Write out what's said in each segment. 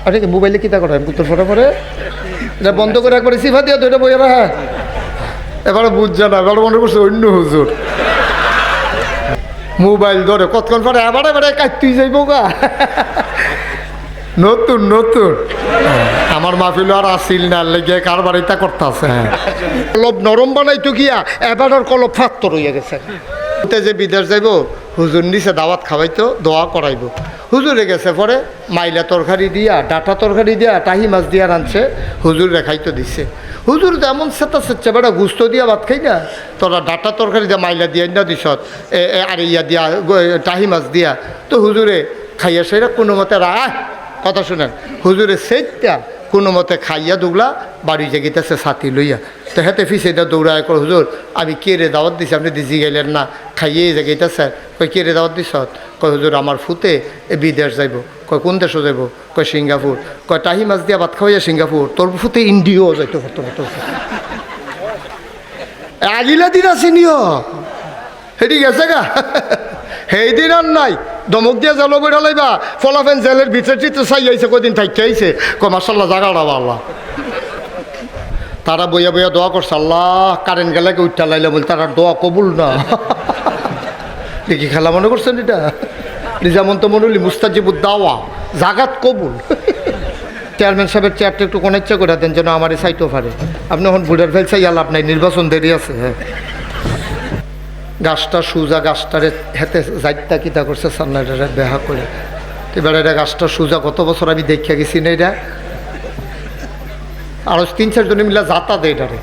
আরে মোবাইলে কী তা করেন পুত্র ফটো পরে এটা বন্ধ করে একবার সিফা দিয়া তো এটা বইয়া রাখা এবারে বুঝছে না, এবার মনে করছে অন্য হুজুর মোবাইল ধরে কতক্ষণ পরে এবারে এবারে কাটতেই যাইব গা নতুন নতুন আমার মাহফিল আর আসিল না লেগে কার বাড়িটা করতে আছে। হ্যাঁ কলব নরম বানাইতো গিয়া এবার আর কলব ফাত্তর হইয়া গেছে। যে বিদেশ যাইব হুজুর নিচে দাওয়াত খাওয়াইতো, দোয়া করাইব। হুজুরে গেছে পরে মাইলা তরকারি দিয়া ডাটা তরকারি দিয়া টাহি মাছ দিয়া রাঁধছে, হুজুর রেখাইতো দিছে। হুজুর তো এমন সেটা সেচ্ছে বেটা গুস্ত দিয়া ভাত খাই না, তোরা ডাটা তরকারি দিয়া মাইলা দিয়া না দিস আর ইয়া দিয়া টাহি মাছ দিয়া, তো হুজুরে খাইয়া সেরা কোনো মতে কথা শুনেন, হুজুরে সেইটা কোনো মতে খাইয়া দুগলা বাড়ি জাগিতেছে ছাতি লইয়া। তো হেতে ফিসেটা দৌড়ায় করে হুজুর আমি কে রে দাওয়াত দিছি, আপনি দিছি গেলেন না, খাইয়ে জাগিতেছে। কই কে রে দাওয়াত দিস? কয় হুজুর আমার ফুতে বিদেশ যাইব। কয় কোন দেশও যাইব? কয় সিঙ্গাপুর। কয় টাহি মাছ দিয়া ভাত খাওয়াইয়া সিঙ্গাপুর, তোর ফুতে ইন্ডিয়াও যাইতো আগিলা দিন আসিনিও হেঁটি গেছে গা সেই দিন আর নাই। দমক দিয়ে জল বইরা লাইবা ফলাফেন জেলের ভিতরে চিত্র চাই আইছে, কদিন থাকতে আইছে। কয় মার্শাল্লাহ জাগাড়া আল্লাহ। তারা বইয়া বইয়া দোয়া করছে, আল্লাহ কারেন্ট গেলে উঠটা লাইলে বল, তারা দোয়া কবুল না দেখি খেলা মনে করছেন এটা যেমন তো মনে হলি মুস্তাজিবুদ দাওয়া জাগাত কবুল। চেয়ারম্যান সাহেবের চেয়ারটা একটু কোন ইচ্ছা করে দেন যেন আমার চাইতেও পারে। আপনি এখন ভোটার ফেলছে লাভ নাই, নির্বাচন দেরি আছে। হ্যাঁ গাছটা সুজা, গাছটারে হেতে যাইতা কিতা করছে সান্নাটারে বেহা করে। এবার এটা গাছটা সুজা কত বছর আমি দেখিয়া গেছি না, এটা আরো 3-4 জনে মিলে যাতা দেয় এটারে।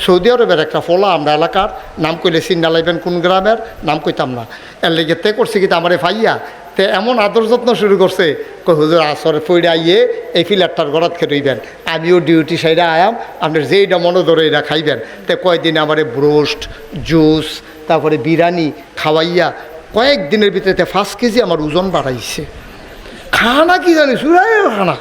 সৌদি আরবের একটা ফলা আমরা এলাকার নাম কইলে চিন্না লাইবেন কোন গ্রামের নাম কইতাম না, এর লেগে তে করছে কিন্তু আমার ভাইয়া তে এমন আদর যত্ন শুরু করছে। কই হুজুর আসরে পইড়ে আইয়ে এই ফিলারটার গড়াত খেয়ে আমিও ডিউটি সাইডে আয়াম, আপনার যেইটা মনে ধরে এটা খাইবেন। তে কয়েকদিন আমার ব্রোস্ট জুস তারপরে বিরিয়ানি খাওয়াইয়া কয়েকদিনের ভিতরে 5 কেজি আমার ওজন বাড়াইছে। খানা কি জানি সুরাই খানা।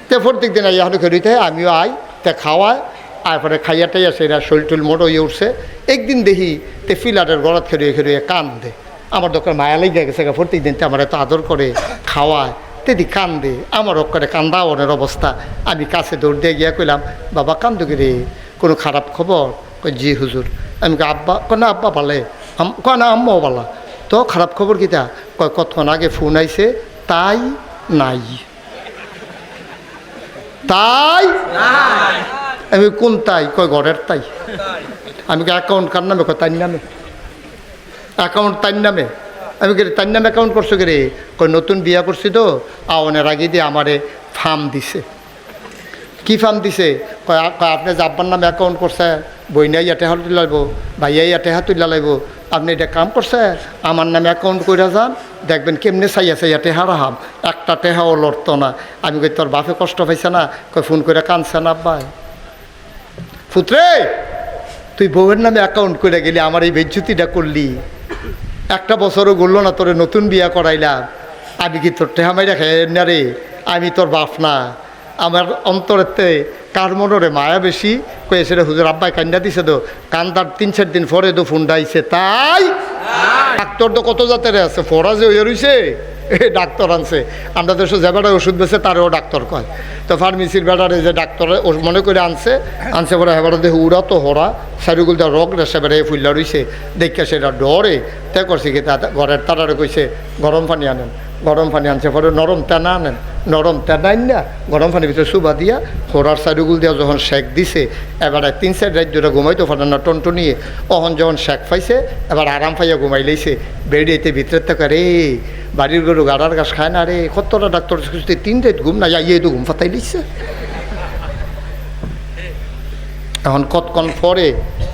তে প্রত্যেক দিন আইয়া হলে খেতে আমিও আই তে খাওয়ায়, তারপরে খাইয়া টাইয়া সেটা শরীর টুল মোটো হয়ে উঠছে। একদিন দেখি তে ফিলারের গড়াত খেয়ে কান্দে। আমার দোকান মায়া লেগে গেছে, প্রত্যেক দিন আমার এত আদর করে খাওয়ায়, তেদি কান্দে। আমার ওখানে কান্দা ওনের অবস্থা। আমি কাছে দৌড় দিয়ে গিয়া কইলাম, বাবা কান্দু রে, কোনো খারাপ খবর? কই জি হুজুর। আমি আব্বা না আব্বা বলে, কয় না আম্মাও বলা। তো খারাপ খবর কিতা? কয় কতক্ষণ আগে ফোন আইছে তাই নাই। তাই আমি কোন তাই? কয় ঘরের তাই। আমি অ্যাকাউন্ট কার নামে? কয় তাই নামে। অ্যাকাউন্ট তাই নামে। আমি কে তাই নামে অ্যাকাউন্ট করছো কে রে? কয় নতুন বিয়া করছি তো আওয়ানের আগে দিয়ে আমারে ফার্ম দিছে। কি ফার্ম দিছে? কয় আপনি যে আব্বার নামে অ্যাকাউন্ট করছে, বইনাই ইয়াতে হাত তুলে লাইব, ভাইয়াই ইয়াতে হাত তুলে লাইব, আপনি এটা কাম করছে আমার নামে অ্যাকাউন্ট করে যান, দেখবেন কেমনে চাইয়া চাইয়া টেহা রাহাম, একটা টেহাও লড়তো না। আমি কই তোর বাপে কষ্ট পাইছে না? কয় ফোন করে কানছে না আব্বাই। ফুতরে তুই বউয়ের নামে অ্যাকাউন্ট করে গেলি, আমার এই বেজ্জুতিটা করলি, একটা বছরও গড়ল না, তোরে নতুন বিয়া করাইলাম, আমি কি তোর টেহা মাইরা খাই না রে? আমি তোর বাপ না? আমার অন্তরেতে কার মনরে মায়া বেশি? কয়ে সেটা হুজুর আব্বাই কান্দা দিছে তো, কান্দার 3-4 দিন পরে তো ফোনটা আইছে। তাই ডাক্তার তো কত জাতের আছে, ফরা যে হয়ে রইছে ডাক্তার আনছে। আমরা দেশে যে বেড়ায় ওষুধ বেছে তারেও ডাক্তার কয়। তো ফার্মেসির বেড়ারে যে ডাক্তার মনে করে আনছে পরে হেবার দেখে উড়া তো হরা সারিগুল দেওয়া রোগ রেসে বেড়ে ফুল্লা রইছে, দেখে সেটা ডরে তে করছে কি তা ঘরের তারারে কইছে গরম পানি আনেন। গরম পানি আনছে পরে নরম তেনা আনেন, নরম তেনা আন না গরম পানির ভিতরে সুবা দিয়া হোরার সাইডগুল দিয়া যখন শেক দিছে, এবার 3-4 রাত ধরে ঘুমাইতো পারে না টনটনিয়ে। অহন যখন শেক পাইছে এবার আরাম পাইয়া ঘুমাই লাইছে। বেড়িয়েতে ভিতরের থেকে রে বাড়ির গরু গাড়ার গাছ খায় না রে, কতটা ডাক্তার 3 রাত ঘুম না যাইয়ে তো ঘুম ফাতাই লিখছে। এখন কতক্ষণ পরে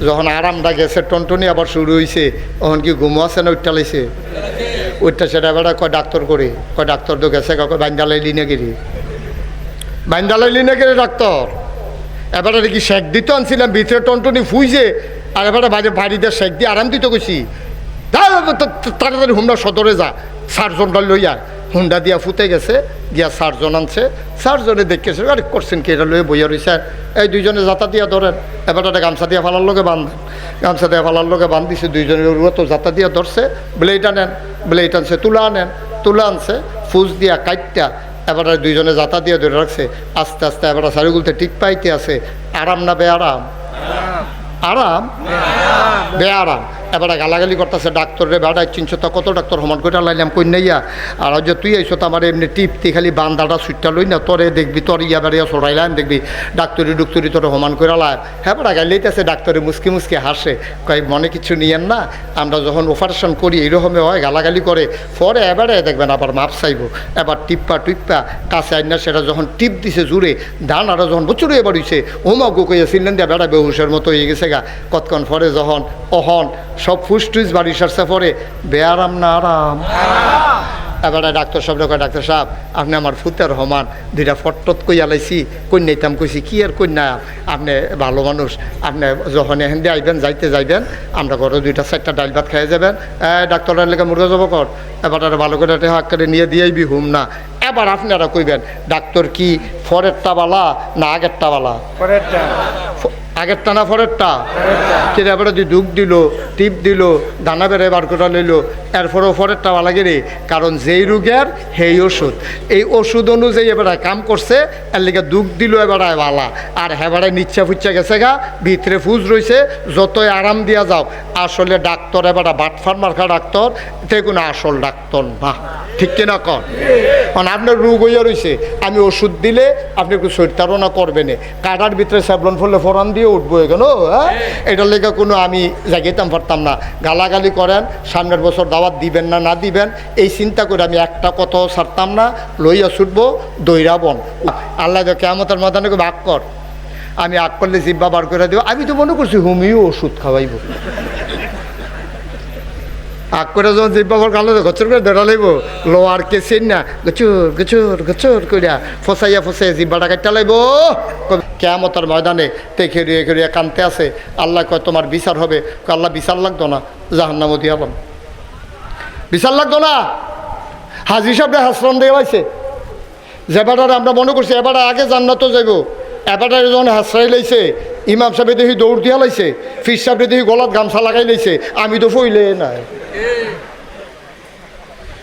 যখন আরামটা গেছে, টনটনি আবার শুরু হয়েছে, তখন কি ঘুমো আছে না উঠটা লাইছে? ওইটা সেটা বেড়া কয় ডাক্তার করে, কয় ডাক্তার তো গেছে, কয় বাইন্দালাইলি না গেলি, বাইন্দালাইলি না গেলে ডাক্তার। এবারে কি শেক দিতে আনছিলাম, ভিতরে টনটনি ফুইছে, আর এবারে বাড়িতে শেক দিয়ে আরাম দিতে গেছি। তাড়াতাড়ি হুন্ডা সদরে যা, সার্জনটা লইয়া হুন্ডা দিয়া ফুটে গেছে, গিয়া সার্জন আনছে। সার্জনে দেখেছে আরে করছেন কি, এটা লইয়া বইয়া রয়েছে। এই দুইজনে যাতা দিয়া ধরেন, এবার একটা গামছা দিয়া ফালার লোকে বাঁধেন, গামছা দিয়া ফালার লোকে বান্ধিছে। দুইজনের তো যাতা দিয়া ধরছে, ব্লেড আনেন, ব্লেড আনছে, তুলা আনেন, তুলা আনছে, ফুজ দিয়া কাইটটা এবার দুইজনে যাতা দিয়ে ধরে রাখছে, আস্তে আস্তে এবার সারিগুলতে ঠিক পাইতে আছে। আরাম না বেআরাম? আরাম বেআরাম। এবার গালাগালি করতেছে ডাক্তারে, বেড়াই চিনছ তা কত ডাক্তার সমান করে লাইলাম কই নাইয়া, আর যে তুই আইসো তো আমার এমনি টিপতে খালি বান্দাটা সুইটটা লই না, তোরে দেখবি তোর ইয়া বেড়িয়া সরাইলাম, দেখবি ডাক্তারি তোরে সমান করে লাম। হ্যাঁ বেড়া গাইলেইতেছে ডাক্তারে মুসকি মুসকি হাসে, কয় মনে কিছু নিয়েন না, আমরা যখন অপারেশন করি এইরকমই হয়, গালাগালি করে। পরে এবারে দেখবেন আবার মাপ চাইব, এবার টিপ্পা কাছে আইন না, সেটা যখন টিপ দিছে জুড়ে ধান আরও যখন বছর এবার হইছে ওমা গো কইয়া সিলেন দিয়া বেড়া বেহুশের মতো হয়ে গেছে গা। কতক্ষণ পরে যখন অহন সব ফুসটুস বাড়ি সারছে পরে বেআরাম না আরাম? এবারে ডাক্তার সাহেব কয়, ডাক্তার সাহেব আপনি আমার ফুতের হমান, দুইটা ফটট কইয়া লাইছি, কন্যাইতাম কইছি কি আর কন্যা, আপনি ভালো মানুষ, আপনি যখন এখান দিয়ে আইবেন যাইতে যাইবেন, আমরা ঘরে 2-4টা ডাইল ভাত খাইয়ে যাবেন। ডাক্তারের লেগে মুরগা যাব কর, এবার ভালো করে হাক করে নিয়ে দিয়েই হুম না। এবার আপনারা কইবেন ডাক্তার কি ফরেরটা বালা না আগেরটা বালা? আগেরটা না ফরেরটা? কিরে এবারে তুই দুঃখ দিল, টিপ দিল, দানা বেড়ে বার করে লইল, এরপরেও ফরেরটা ভালো গেলে, কারণ যেই রোগের সেই ওষুধ, এই ওষুধ অনুযায়ী এবারে কাম করছে, এর লিগে দুঃখ দিল এবারে বালা, আর হেবারে নিচ্ছা ফুচ্ছা গেছে গা, ভিতরে ফুজ রয়েছে, যতই আরাম দিয়া যাও। আসলে ডাক্তার এবারে বাটফার মার্কা ডাক্তার, তে কোনো আসল ডাক্তার না, ঠিক কিনা কর? কারণ আপনার রোগ হইয়া রয়েছে, আমি ওষুধ দিলে আপনি একটু শরীরতারণা করবেন, কাটার ভিতরে স্যাবলন ফলে ফোরান দিয়ে উঠবো কেন? হ্যাঁ, এটার লেগে কোনো আমি জায়গাইতাম পারতাম না। গালাগালি করেন, সামনের বছর দাওয়াত দিবেন না না দিবেন, এই চিন্তা করে আমি একটা কথাও ছাড়তাম না, লইয়া ছুটবো দৈরাবন। আল্লাহ কেয়ামতের ময়দানে ভাগ কর, আমি আগ করলে জিব্বা বার করে দেবো। আমি তো মনে করছি হোমিও ওষুধ খাওয়াইব, আগ করে যখন জিব্বা বার কালো গছর করে ধরা লাইব, লোয়ার কেসেন না গচুর গচুর গচুর করিয়া ফসাইয়া জিব্বাটা কাটটা লাইব। কেয়ামতের ময়দানে তে খেরিয়ে খেরিয়ে কানতে আছে। আল্লাহ কয় তোমার বিচার হবে, আল্লাহ বিচার লাগতো না, জাহান্নামে দিয়া হলাম, বিচার লাগতো না। হাজি সাহেবরা হাসরান দিয়ে পাইছে, যেবারে আমরা মনে করছি এবারে আগে জান্নাত যাইব, এবারে যখন হাসরাই লাইছে, ইমাম সাহেব দেখি দৌড় দিয়া লাইছে, ফির সাহেব দেখি গলাত গামছা লাগাই লাইছে, আমি তো ফইলে নাই।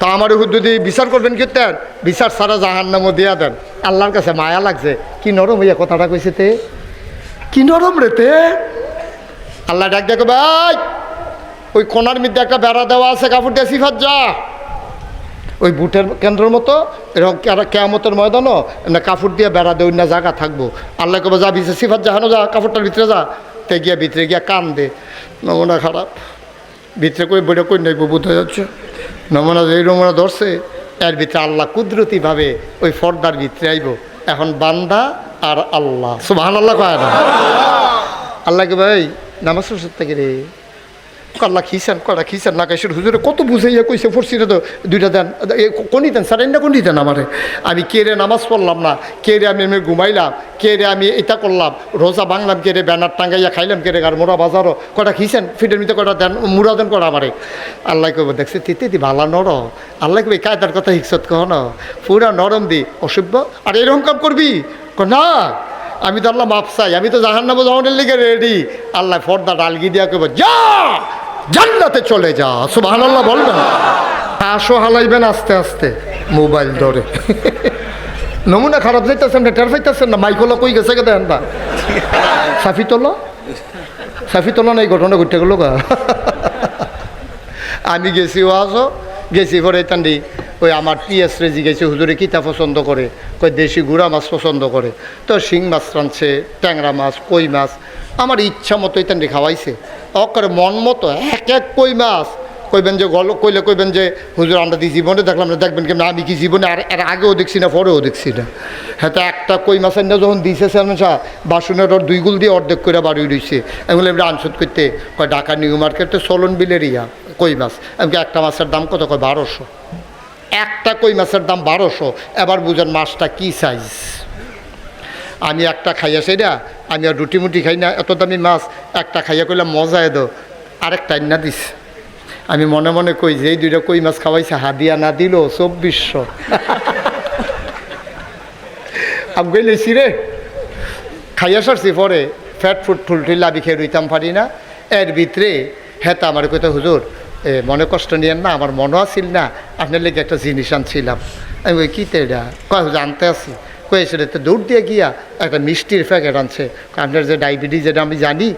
তা আমার যদি বিচার করবেন কীর্তেন, বিচার ছাড়া জাহান্নামও দিয়া দেন। আল্লাহর কাছে মায়া লাগছে, কি নরম হইয়া কথাটা কইছে, তে কি নরম রে তে। আল্লাহ ডাক দেখো ভাই, ওই কোনার মধ্যে একটা বেড়া দেওয়া আছে, কাপড় দিয়ে সিফাত যা, ওই বুটের কেন্দ্রের মতো এরকম কেয়ামতের ময়দানও না কাপড় দিয়ে বেড়া দেওয়া না জায়গা থাকবো। আল্লাহ কবে যা বিছে সিফাত জাহানো যা, কাপড়টার ভিতরে যা, তে গিয়া ভিতরে গিয়া কান দে, নমুনা খারাপ, ভিতরে কই বইটা কই নাইব বোঝা যাচ্ছে, নমুনা যেই নমুনা ধরছে এর ভিতরে আল্লাহ কুদরতিভাবে ওই ফর্দার ভিতরে আইব। এখন বান্দা আর আল্লাহ, সুবহানাল্লাহ কয় না? আল্লাহকে ভাই নামাজ পড়ছে থেকে রে, আল্লাহ খিসান কটা খিসান না কাইসের হুজুরে কত বুঝাইয়া কইছে পড়ছি না তো, দুইটা দেন কোনি দেন সারেন না কোনি দেন আমারে। আমি কে রে নামাজ পড়লাম না, কে রে আমি এমনি ঘুমাইলাম, কে রে আমি এটা করলাম, রোজা ভাঙলাম, কে রে ব্যানার টাঙ্গাইয়া খাইলাম, কে রে আর মোরা বাজারও কটা খিসান ফিটের ভিতরে কটা দেন, মুরা দেন কটা আমারে। আল্লাহ কব দেখছে তিতে ভালা নর, আল্লাহ কবি কায়দার কথা হিকসত কহ না, পুরা নরম দি অসভ্য, আর এরকম কাম করবি না, আমি তো আল্লাহ মাপ চাই, আমি তো জাহান্নামে যাওয়ার লিগে রেডি। আল্লাহ ফর্দা ডালগি দিয়া কব যা জান্নাতে চলে যা, সুবহানাল্লাহ বলবেন, আসো হালাইবেন আস্তে আস্তে মোবাইল ধরে। নমুনা খারাপ যাইতেছেন না, টের পাইতেছেন না, মাইকলা কই গেছে কে দেন না, সাফি তোলা নাই ঘটনা ঘটতে গেল গা। আমি গেছি ওয়াজও গেছি পরে তান্ডি ওই আমার পিএস রেজি গেছে, হুজুরে কিতা পছন্দ করে, কই দেশি গুড়া মাছ পছন্দ করে, তো শিং মাছ রাঁধছে, ট্যাংরা মাছ, কই মাছ, আমার ইচ্ছা মতো তান্ডি খাওয়াইছে, অকরে মন মতো এক এক কই মাছ। কইবেন যে গল কইলে কইবেন যে হুজুর আমরা দি জীবনে দেখলাম না, দেখবেন কেমন আমি কি জীবনে আর এর আগেও দেখছি না পরেও দেখছি না। হ্যাঁ, তো একটা কই মাছের না যখন দিয়েছে চেয়ারম্যান সাহেব, বাসনের ওর 2 গুল দিয়ে অর্ধেক করে বাড়ি রয়েছে, এগুলো এমনি আনসুদ করতে কয় ঢাকা নিউ মার্কেটে চলন বিলের ইয়া কই মাছ, এমনি একটা মাছের দাম কত, কয় 1200, একটা কই মাছের দাম 1200। এবার বুঝেন মাছটা কী সাইজ। আমি একটা খাইয়া সেইটা, আমি আর রুটি মুটি খাই না, এত দামি মাছ একটা খাইয়া কইলাম মজা এদো, আরেকটা না দিস। আমি মনে মনে কই যে এই 2টা কই মাছ খাওয়াইছে, হাদিয়া না দিল 2400। আমি গেলেছি রে, খাইয়া সারছি, পরে ফ্যাট ফুড ঠুলঠুল লাভি খেয়ে রইতাম পারি না। এর ভিতরে হ্যাঁ, তা আমার কথা হুজুর মনে কষ্ট নিয়েন না, আমার মনও আসিল না, আপনার লেগে একটা জিনিস আনছিলাম। আমি ওই কীতে এটা কয় জানতে আসি কয়ে সেটাতে দৌড় দিয়ে গিয়া একটা মিষ্টির প্যাকেট আনছে। আপনার যে ডায়াবেটিস যেটা আমি জানি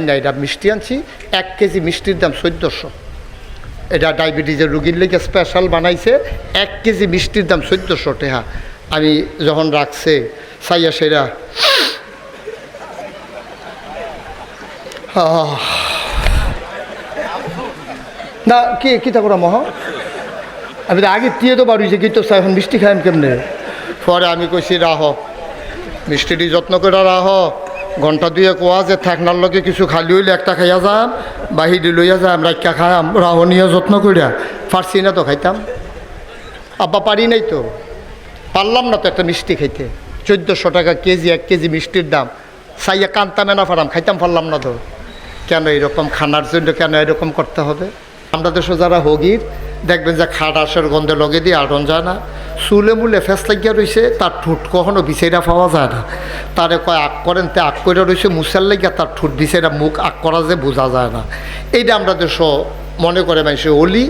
না, এটা মিষ্টি আনছি, 1 কেজি মিষ্টির দাম 1400। এটা ডায়াবেটিসের রুগীর লেগে স্পেশাল বানাইছে, 1 কেজি মিষ্টির দাম 1400 টাকা। আমি যখন রাখছে সাইয়া সেরা না কিতা করা মহা, আমি আগে দিয়ে তো বাড়ি যে কি তো এখন মিষ্টি খাইম কেমনে। পরে আমি কইছি রাহ মিষ্টিটি যত্ন করে রাহ, ঘন্টা 2 কোয়া যে থাকনার লগে কিছু খালি হইলে একটা খাইয়া যাম, বাহিরে লইয়া যাম, রাখা খাইয়াম, রাহ নিয়ে যত্ন করিয়া পারছি না তো খাইতাম। আব্বা পারি নাই তো, পারলাম না তো একটা মিষ্টি খাইতে। 1400 টাকা কেজি, 1 কেজি মিষ্টির দাম। সাইয়া কান্তামে না পারাম, খাইতাম পারলাম না তো। কেন এরকম খানার জন্য কেন এরকম করতে হবে? আমরা দেশে যারা হগির দেখবেন যে খাটাসের গন্ধে লগে দিয়ে আটন যায় না, চুলে মুলে ফেস লাগিয়া রয়েছে, তার ঠোঁট কখনো বিছাইরা পাওয়া যায় না। তারে কয় আগ করেন, তে আগ করে রয়েছে মুসার লাগিয়া তার ঠোঁট বিছাইরা মুখ আগ করা যে বোঝা যায় না। এইটা আমরা দেশ মনে করে মানুষে অলি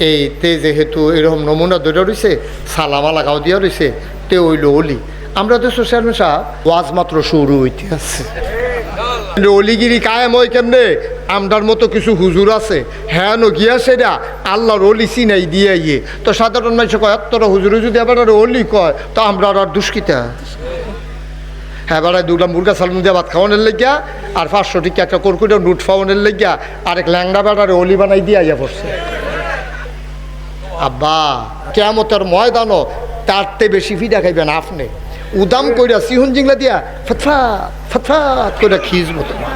এই তে যেহেতু এরকম নমুনা ধরে রয়েছে, সালামালা গাও দিয়া রয়েছে, তে হইল অলি। আমরা দেশ চেয়ারম্যান সাহেব ওয়াজ মাত্র শুরু হইতে আছে। অলিগিরি কায়েম হয় কেমনে? আমরার মতো কিছু হুজুর আছে, হ্যাঁ নো গিয়া সেটা আল্লাহর অলি চিনাই দিয়ে ইয়ে। তো সাধারণ মানুষ কয় এতটা হুজুরে যদি এবার অলি কয় তো আমরা আর দুষ্কিতা। হ্যাঁ বেড়ায় 2টা মুরগা সালমুন দিয়ে ভাত খাওয়ানোর লেগিয়া আর 500 টিকা একটা কর্কুটা নোট খাওয়ানোর লেগিয়া আরেক ল্যাংড়া বেড়ারে অলি বানাই দিয়ে আইয়া পড়ছে। আব্বা কেমতের ময়দানও তারতে বেশি ফিডা খাইবেন আপনি। উদাম কইরা সিহুন জিংলা দিয়া ফটফাট ফটফাট কইরা খিজবো তোমার।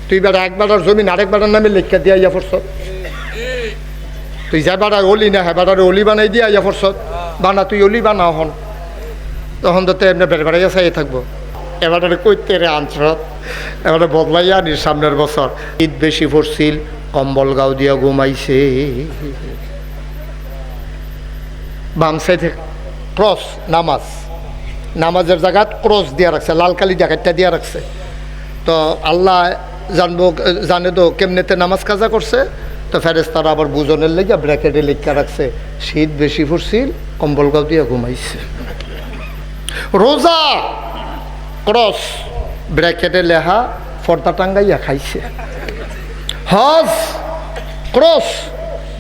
তুই বেড়া এক বেড়ার জমিন আরেক বেড়ার নামে লেখা দিয়া ইয়া পড়ছ। তুই যা বেড়ার অলি না, হ্যাঁ বেড়ার অলি বানাই দিয়া ইয়া পড়ছ। বানা তুই অলি বানা হন, তখন তো এমনি বেড়ে বেড়াইয়া চাইয়ে থাকবো। এবারে কইতে রে আনসরত এবারে বদলাইয়া নির সামনের বছর ঈদ বেশি পড়ছিল, কম্বল গাও দিয়া ঘুমাইছে। বাম সাইডে ক্রস নামাজের জায়গা ক্রস দিয়া রাখছে, লাল কালি জায়গাটা দিয়া রাখছে। তো আল্লাহ জানে তো কেমনেতে নামাজ কাজা করছে। তো ফেরেশতারা আবার বুঝনের লেগে ব্র্যাকেটে লেখা রাখছে শীত বেশি পড়ছিল, কম্বল গাও দিয়া ঘুমাইছে। রোজা ক্রস ব্র্যাকেটে লেখা ফর্দা টাঙ্গাইয়া খাইছে। হজ ক্রস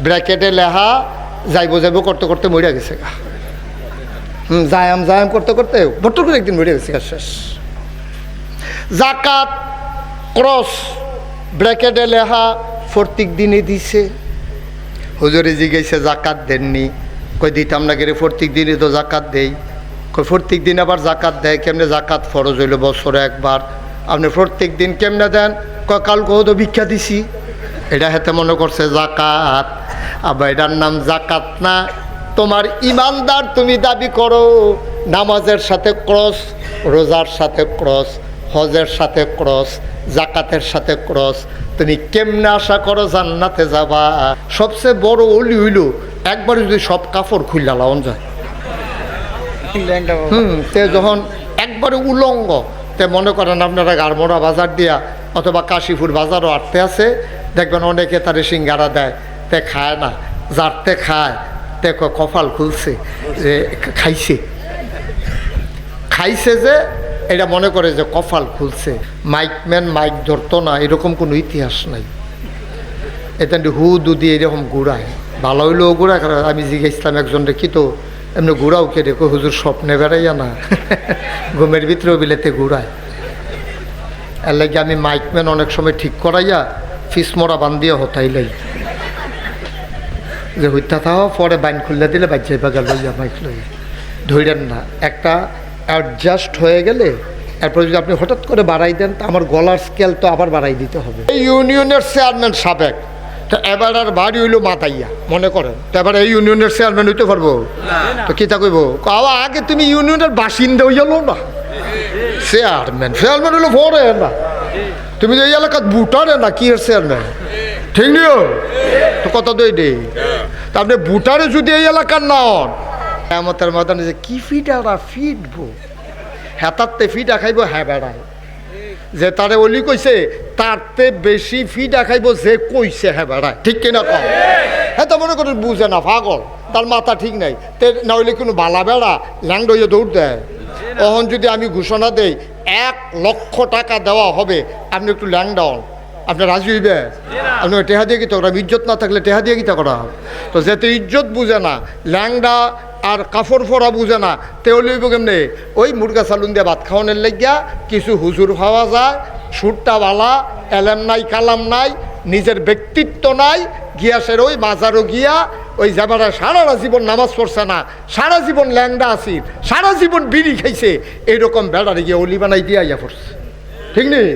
ব্র্যাকেটে লেখা যাইব করতে করতে মরিয়া গেছে গা। জায়াম করতে করতে বট্ট করে একদিন মরিয়া গেছে গা, শেষ। জাকাত ক্রস ব্র্যাকেটে লেখা প্রত্যেক দিনে দিছে। হুজুরে জিজ্ঞাসা জাকাত দেননি? কই দিতাম না গেলে প্রত্যেক দিনে তো জাকাত দেই। কই প্রত্যেক দিন আবার জাকাত দেয় কেমনে? জাকাত ফরজ হইল বছরে একবার, আপনি প্রত্যেক দিন কেমনে দেন? কয় কালকেও তো ভিক্ষা দিছি। এটা হাতে মনে করছে জাকাত। আবার এটার নাম জাকাত না। তোমার ইমানদার তুমি দাবি করো, নামাজের সাথে ক্রস, রোজার সাথে ক্রস, হজের সাথে ক্রস, জাকাতের সাথে ক্রস, তুমি কেমনে আশা করো জান্নাতে যাবা? সবচেয়ে বড় অলি হইল একবার যদি সব কাপড় খুললা লাউন যায়। তে যখন একবারে উলঙ্গ, তে মনে করেন আপনারা গারমোড়া বাজার দিয়া অথবা কাশীপুর বাজারও আটতে আছে, দেখবেন অনেকে তারে সিঙ্গারা দেয়, তে খায় না। যারতে খায় তে কপাল খুলছে যে খাইছে যে এটা মনে করে যে কপাল খুলছে। মাইকম্যান মাইক ধরতো না এরকম কোনো ইতিহাস নাই। এটা হু দু দিয়ে এরকম ঘুরায়, ভালো হইলেও ঘুরায়। আমি জিজ্ঞাসলাম একজনকে কি তো এমনি ঘুরাও কে রেখো? হুজুর স্বপ্নে বেড়াইয়া না, ঘুমের ভিতরেও বিলেতে ঘুরায়। এর লাগে আমি মাইকম্যান অনেক সময় ঠিক করাইয়া ফিসমরা বান্ধিয়া হতাইলাই যে হইতা থাও, পরে বাইন খুললে দিলে বাচ্চাই বাগা লইয়া মাইক লইয়া ধরেন না। একটা অ্যাডজাস্ট হয়ে গেলে এরপর যদি আপনি হঠাৎ করে বাড়াই দেন, তা আমার গলার স্কেল তো আবার বাড়াই দিতে হবে। এই ইউনিয়নের চেয়ারম্যান সাবেক, তো এবার আর বাড়ি হইলো মাতাইয়া মনে করেন, তো এবার এই ইউনিয়নের চেয়ারম্যান হইতে পারবো? তো কী তা কইব? আগে তুমি ইউনিয়নের বাসিন্দা হইয়া লো না, চেয়ারম্যান হইলো পরে না। তুমি তো এই এলাকার বুটারে না কি এর চেয়ারম্যান, ঠিক নিও তো কথা দই দে। তা আপনি বুটারে যদি এই এলাকার না হন, আমাদের ময়দানে যে কি ফিটা ফিটবো, হেতারতে ফিটা খাইব হ্যাঁ বেড়ায়। যে তারে অলি কইছে তারতে বেশি ফিটা খাইব যে কইছে হ্যাঁ বেড়ায়, ঠিক কিনা কম? হ্যাঁ তো মনে করেন বুঝে না, পাগল, তার মাথা ঠিক নাই, তে না হইলে কোনো বালা বেড়া ল্যাংড হইয়া দৌড় দেয়। তখন যদি আমি ঘোষণা দেই 1,00,000 টাকা দেওয়া হবে, আপনি একটু ল্যাংডা হন, আপনি রাজি হইবে? আপনি টেহা দিয়ে গীতা করা, ইজ্জত না থাকলে টেহা দিয়ে গীতা করা হবে। তো যেতে ইজ্জত বুঝে না, ল্যাংডা আর কাপড় ফরা বুঝে না, তেও লইব কেমনে? ওই মুরগা সালুন দিয়ে ভাত খাওয়ানোর লাগিয়া কিছু হুজুর পাওয়া যায়, সুরটা বালা, এলেম নাই কালাম নাই, নিজের ব্যক্তিত্ব নাই, গিয়াসের ওই মাজারও গিয়া ওই যাবারা সারাটা জীবন নামাজ পড়ছে না, সারা জীবন ল্যাংডা আসি, সারা জীবন বিড়ি খাইছে, এইরকম বেড়ারে গিয়ে অলি বানাই দিয়া ইয়া পড়ছে, ঠিক নেই?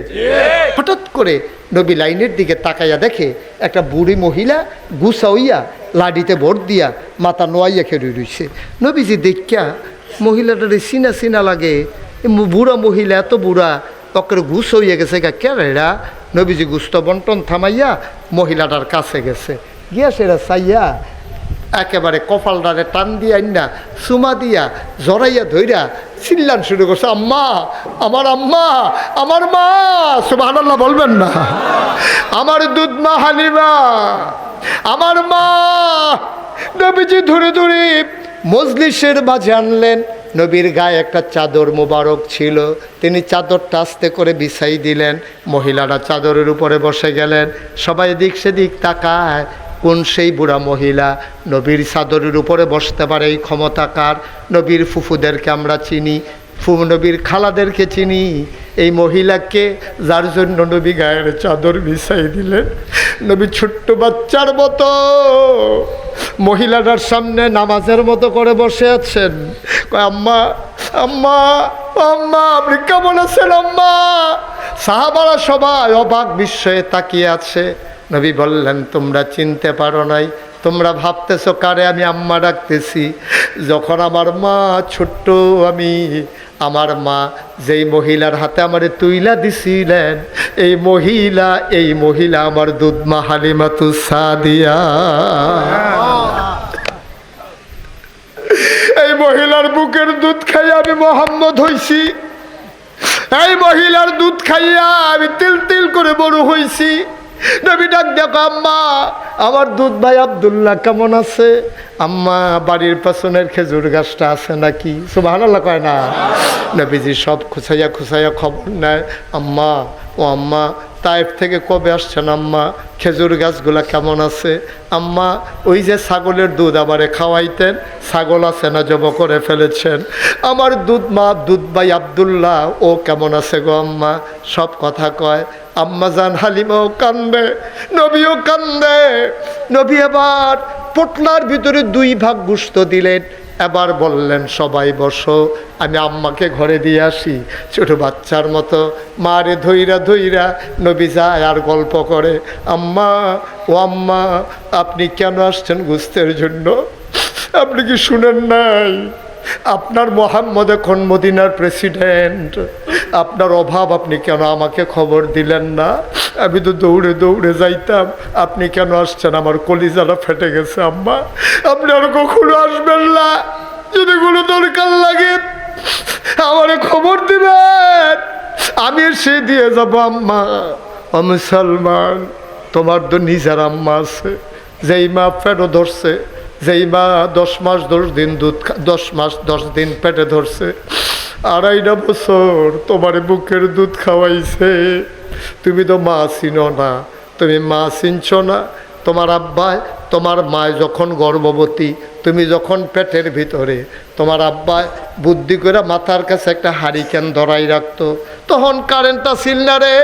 হঠাৎ করে নবী লাইনের দিকে তাকাইয়া দেখে একটা বুড়ি মহিলা গুছা হইয়া লাডিতে ভোট দিয়া মাথা নোয়াইয়া খেয়ে রইছে। নবীজি দেখা মহিলাটার চিনা চিনা লাগে, বুড়া মহিলা, এত বুড়া, তকের গুছ হইয়া গেছে কেরা। নবীজি গুস্ত বন্টন থামাইয়া মহিলাটার কাছে গেছে, গিয়া সেরা চাইয়া একেবারে কপালটারে টান দিয়া না চুমা দিয়া জড়াইয়া ধইরা চিল্লান শুরু করছে, আম্মা, আমার আম্মা, আমার মা, সুবহানাল্লাহ বলবেন না, আমার দুধ মা হালিমা, আমার মা। নবীজি ধরে ধরে মজলিসের মাঝে আনলেন। নবীর গায়ে একটা চাদর মোবারক ছিল, তিনি চাদরটা আস্তে করে বিছাই দিলেন, মহিলারা চাদরের উপরে বসে গেলেন। সবাই এদিক সেদিক তাকায়, কোন সেই বুড়া মহিলা নবীর চাদরের উপরে বসতে পারে এই ক্ষমতাকার? নবীর ফুফুদেরকে আমরা চিনি, নবীর খালাদেরকে চিনি, এই মহিলাকে যার জন্য নবী গায়ের চাদর বিছাই দিলেন। নবী ছোট্ট বাচ্চার মতো মহিলাটার সামনে নামাজের মতো করে বসে আছেন। আম্মা, আম্মা, আম্মা, আপনি কেমন আছেন আম্মা? সাহাবারা সবাই অবাক বিস্ময়ে তাকিয়ে আছে। নবী বললেন, তোমরা চিনতে পারো নাই, তোমরা ভাবতেছো কারে আমি আম্মা ডাকতেছি? যখন আমার মা ছোট্ট, আমার মা যেই মহিলার হাতে আমারে তুইলা দিছিলেন, এই মহিলা আমার দুধ মা হালিমাতুস সাদিয়া। এই মহিলার বুকের দুধ খাইয়া আমি মোহাম্মদ হইছি, এই মহিলার দুধ খাইয়া আমি তিল তিল করে বড় হইছি। নবী ডাক দেখো, আম্মা, আমার দুধ ভাই আব্দুল্লাহ কেমন আছে? আম্মা, বাড়ির পেছনের খেজুর গাছটা আছে নাকি? সুবহানাল্লাহ কয় না? নবীজি সব খুঁচাইয়া খুঁচাইয়া খবর নেয়। আম্মা, ও আম্মা, তাইফ থেকে কবে আসছেন আম্মা? খেজুর গাছগুলা কেমন আছে? আম্মা, ওই যে ছাগলের দুধ আমারে খাওয়াইতেন, ছাগল আছে না জব করে ফেলেছেন? আমার দুধ ভাই আব্দুল্লাহ, ও কেমন আছে গো আম্মা? সব কথা কয়। আম্মা জান হালিমাও কান্দে, নবীও কান্দে। নবী এবার পোটলার ভিতরে 2 ভাগ গোশত দিলেন, এবার বললেন, সবাই বসো, আমি আম্মাকে ঘরে দিয়ে আসি। ছোট বাচ্চার মতো মারে ধইরা ধইরা নবী যায় আর গল্প করে, আম্মা, ও আম্মা, আপনি কেন আসছেন গোশতের জন্য? আপনি কি শুনেন নাই? আপনার মোহাম্মদ এখন মদিনার প্রেসিডেন্ট, আপনার অভাব, আপনি কেন আমাকে খবর দিলেন না? আমি তো দৌড়ে দৌড়ে যাইতাম, আপনি কেন আসছেন? আমার কলিজাটা ফেটে গেছে আম্মা, আপনি আর কখনো আসবেন না। যদি কোনো দরকার লাগে আমার খবর দিবেন, আমি সে দিয়ে যাব আম্মা। ও মুসলমান, তোমার তো নিজের আম্মা আছে, যেই মা পেটে ধরছে, যেই মা 10 মাস 10 দিন দুধ, 10 মাস 10 দিন পেটে ধরছে, 2.5 বছর তোমার বুকের দুধ খাওয়াইছে। তুমি তো মা চিনো না, তুমি মা চিনছ না। তোমার আব্বায়, তোমার মায় যখন গর্ভবতী, তুমি যখন পেটের ভিতরে, তোমার আব্বায় বুদ্ধি করে মাথার কাছে একটা হারিকেন ধরাই রাখতো, তখন কারেন্টটা ছিল না রে।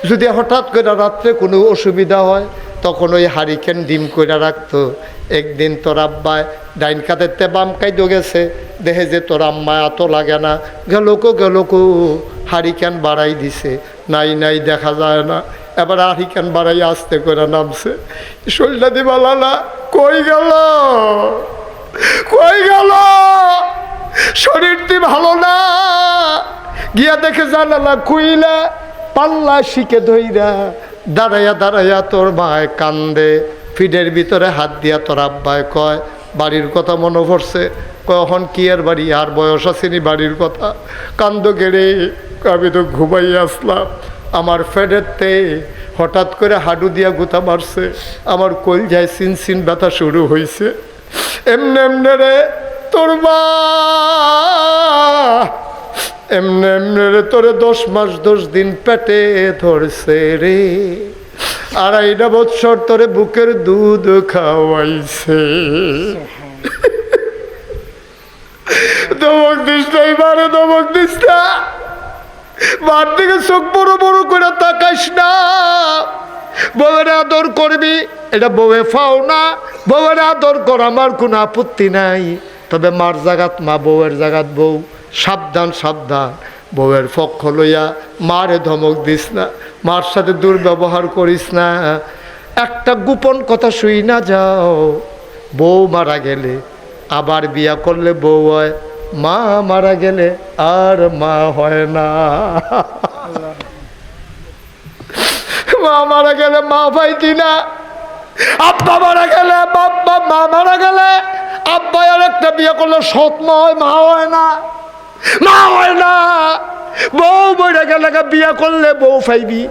যদি হঠাৎ করে রাত্রে কোনো অসুবিধা হয়, তখন ওই হারিকেন ডিম করে রাখতো। একদিন তোর আব্বায় ডাইন কাঁধেতে বাম কাইদো গেছে, দেখে যে তোর আম্মা এত লাগে না, গেল কো হারিকেন বাড়াই দিছে, নাই দেখা যায় না। এবার হারিকেন বাড়াই আস্তে করে নামছে, শরীরটা দিবালা, কই গেল, শরীরটি ভালো না। গিয়া দেখে জানালা খুইলা পাল্লা শিখে ধইরা দাঁড়াইয়া তোর মায় কান্দে, ফিডের ভিতরে হাত দিয়া তোর আব্বায় কয়, বাড়ির কথা মনে পড়ছে? কখন কি আর বাড়ি, আর বয়স আসেনি বাড়ির কথা? কান্দ গেড়ে, আমি তো ঘুমাই আসলাম, আমার ফেডেতে হঠাৎ করে হাডু দিয়া গুতা মারছে, আমার কলজায় সিন সিন ব্যথা শুরু হয়েছে। এমনে এমনে রে তোর মা, এমনে এমনে রে তোরে 10 মাস 10 দিন পেটে ধরছে রে, 2.5 বছর তোরে বুকের দুধ খাওয়াইছে। দমক দিস না এবারে, দমক দিস না, মার দিকে চোখ বড় বড় করে তাকাইস না। বউয়ের আদর করবি, এটা বউয়ে ফাও না, বউয়ের আদর কর, আমার কোনো আপত্তি নাই। তবে মার জাগাত মা, বউয়ের জাগাত বউ। সাবধান সাবধান, বউয়ের পক্ষ লইয়া মারে ধমক দিস না, মার সাথে দুর্ব্যবহার করিস না। একটা গোপন কথা শুই না যাও, বউ মারা গেলে আবার বিয়া করলে বউ হয়, মা মারা গেলে আর মা হয় না। মা মারা গেলে মা পাইতি না, আব্বা মারা গেলে বাব্বা, মা মারা গেলে আব্বা আর একটা বিয়ে করলে সৎ মা হয়, মা হয় না, মা হয় না। বউ মরে গেলে বিয়ে করলে বউ পাইবি,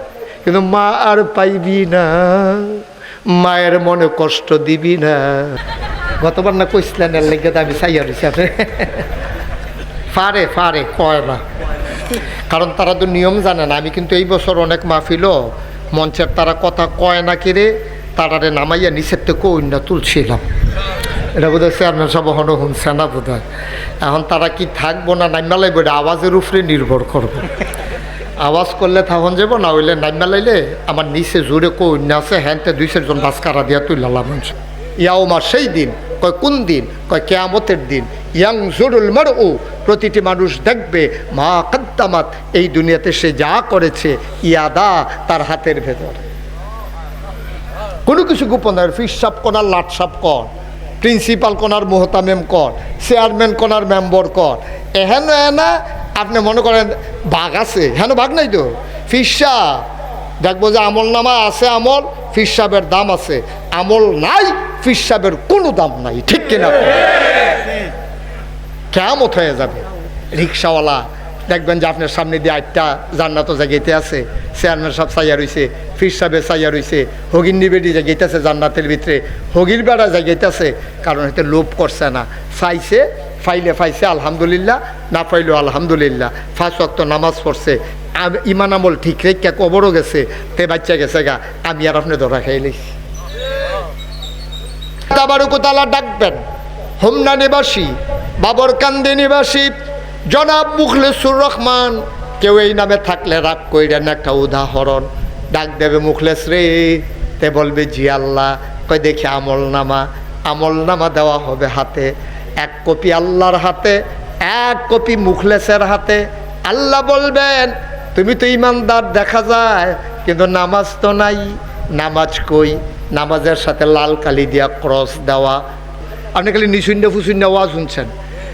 কিন্তু মা আর পাইবি না, মায়ের মনে কষ্ট দিবি না। গতবার না কইসলেন এর লেগে আমি চাইয়া রয়েছি, ফারে ফারে কয় না, কারণ তারা তো নিয়ম জানে না। আমি কিন্তু এই বছর অনেক মাহফিলও মঞ্চের তারা কথা কয় না কিরে, তারারে নামাইয়া নিচের থেকে অন্য তুলছিলাম। এটা বোধ হয় চেয়ারম্যান সব হন শুনছে না বোধ হয়। এখন তারা কি থাকবো না নাইমালাইব, এটা আওয়াজের উপরে নির্ভর করবো। আওয়াজ করলে তখন যাব, না হইলে নাইমালাইলে আমার নিচে জোরে কন্যা আছে, হ্যান্তে 2-4 জন বাসকারা দিয়া তুইলাম। ইয়াওমা সেই দিন, কয় কোন দিন, কয় কিয়ামতের দিন। ইয়ানজুরুল মারউ, প্রতিটি মানুষ দেখবে, মা কদ্দামাত, এই দুনিয়াতে সে যা করেছে, ইয়াদা, তার হাতের ভেতর। কোনো কিছু গোপনের, ফিসাব কনার লাটসাপ কর, প্রিন্সিপাল কনার মোহতামেম কর, চেয়ারম্যান কনার মেম্বর কর, এহেন না আপনি মনে করেন বাঘ আছে, হেন বাঘ নাই তো। ফিসা দেখবো যে আমল নামা আছে, আমল ফিসাবের দাম আছে, আমল নাই ফিসাবের কোনো দাম নাই, ঠিক কিনা? কেমত হয়ে যাবে। রিক্সাওয়ালা দেখবেন যে আপনার সামনে দিয়ে 8টা জান্নাত জায়গাতে আছে, চেয়ারম্যান সব চাইয়া রয়েছে, ফিসাবে চাইয়া রয়েছে, হগির নিবেদি জায়গাতে আছে জান্নাতের ভিতরে, হগির বেড়া জায়গাতে আছে, কারণ এতে লোভ করছে না, চাইছে, ফাইলে পাইছে আলহামদুলিল্লাহ, না পাইলেও আলহামদুলিল্লাহ। 5 ওয়াক্ত নামাজ পড়ছে, ইমান আমল ঠিক রেখা কবরও গেছে, তে বাচ্চা গেছে গা, আমি আর আপনি ধরা খাইলেছি। তাবারুকতালা ডাকবেন, হোমনা নিবাসী, বাবরকান্দি নিবাসী জনাব মুখলেসুর রহমান, কেউ এই নামে থাকলে রাগ কইরেন, একটা উদাহরণ। ডাক দেবে মুখলেস রে, তে বলবে জি আল্লাহ। কই দেখি আমল নামা দেওয়া হবে হাতে, 1 কপি আল্লাহর হাতে, 1 কপি মুখলেসের হাতে। আল্লাহ বলবেন তুমি তো ইমানদার দেখা যায়, কিন্তু নামাজ তো নাই। নামাজ কই? নামাজের সাথে লাল কালি দিয়া ক্রস দেওয়া। আপনি খালি নিশূন্য ফুশূন্য ওয়াজ শুনছেন,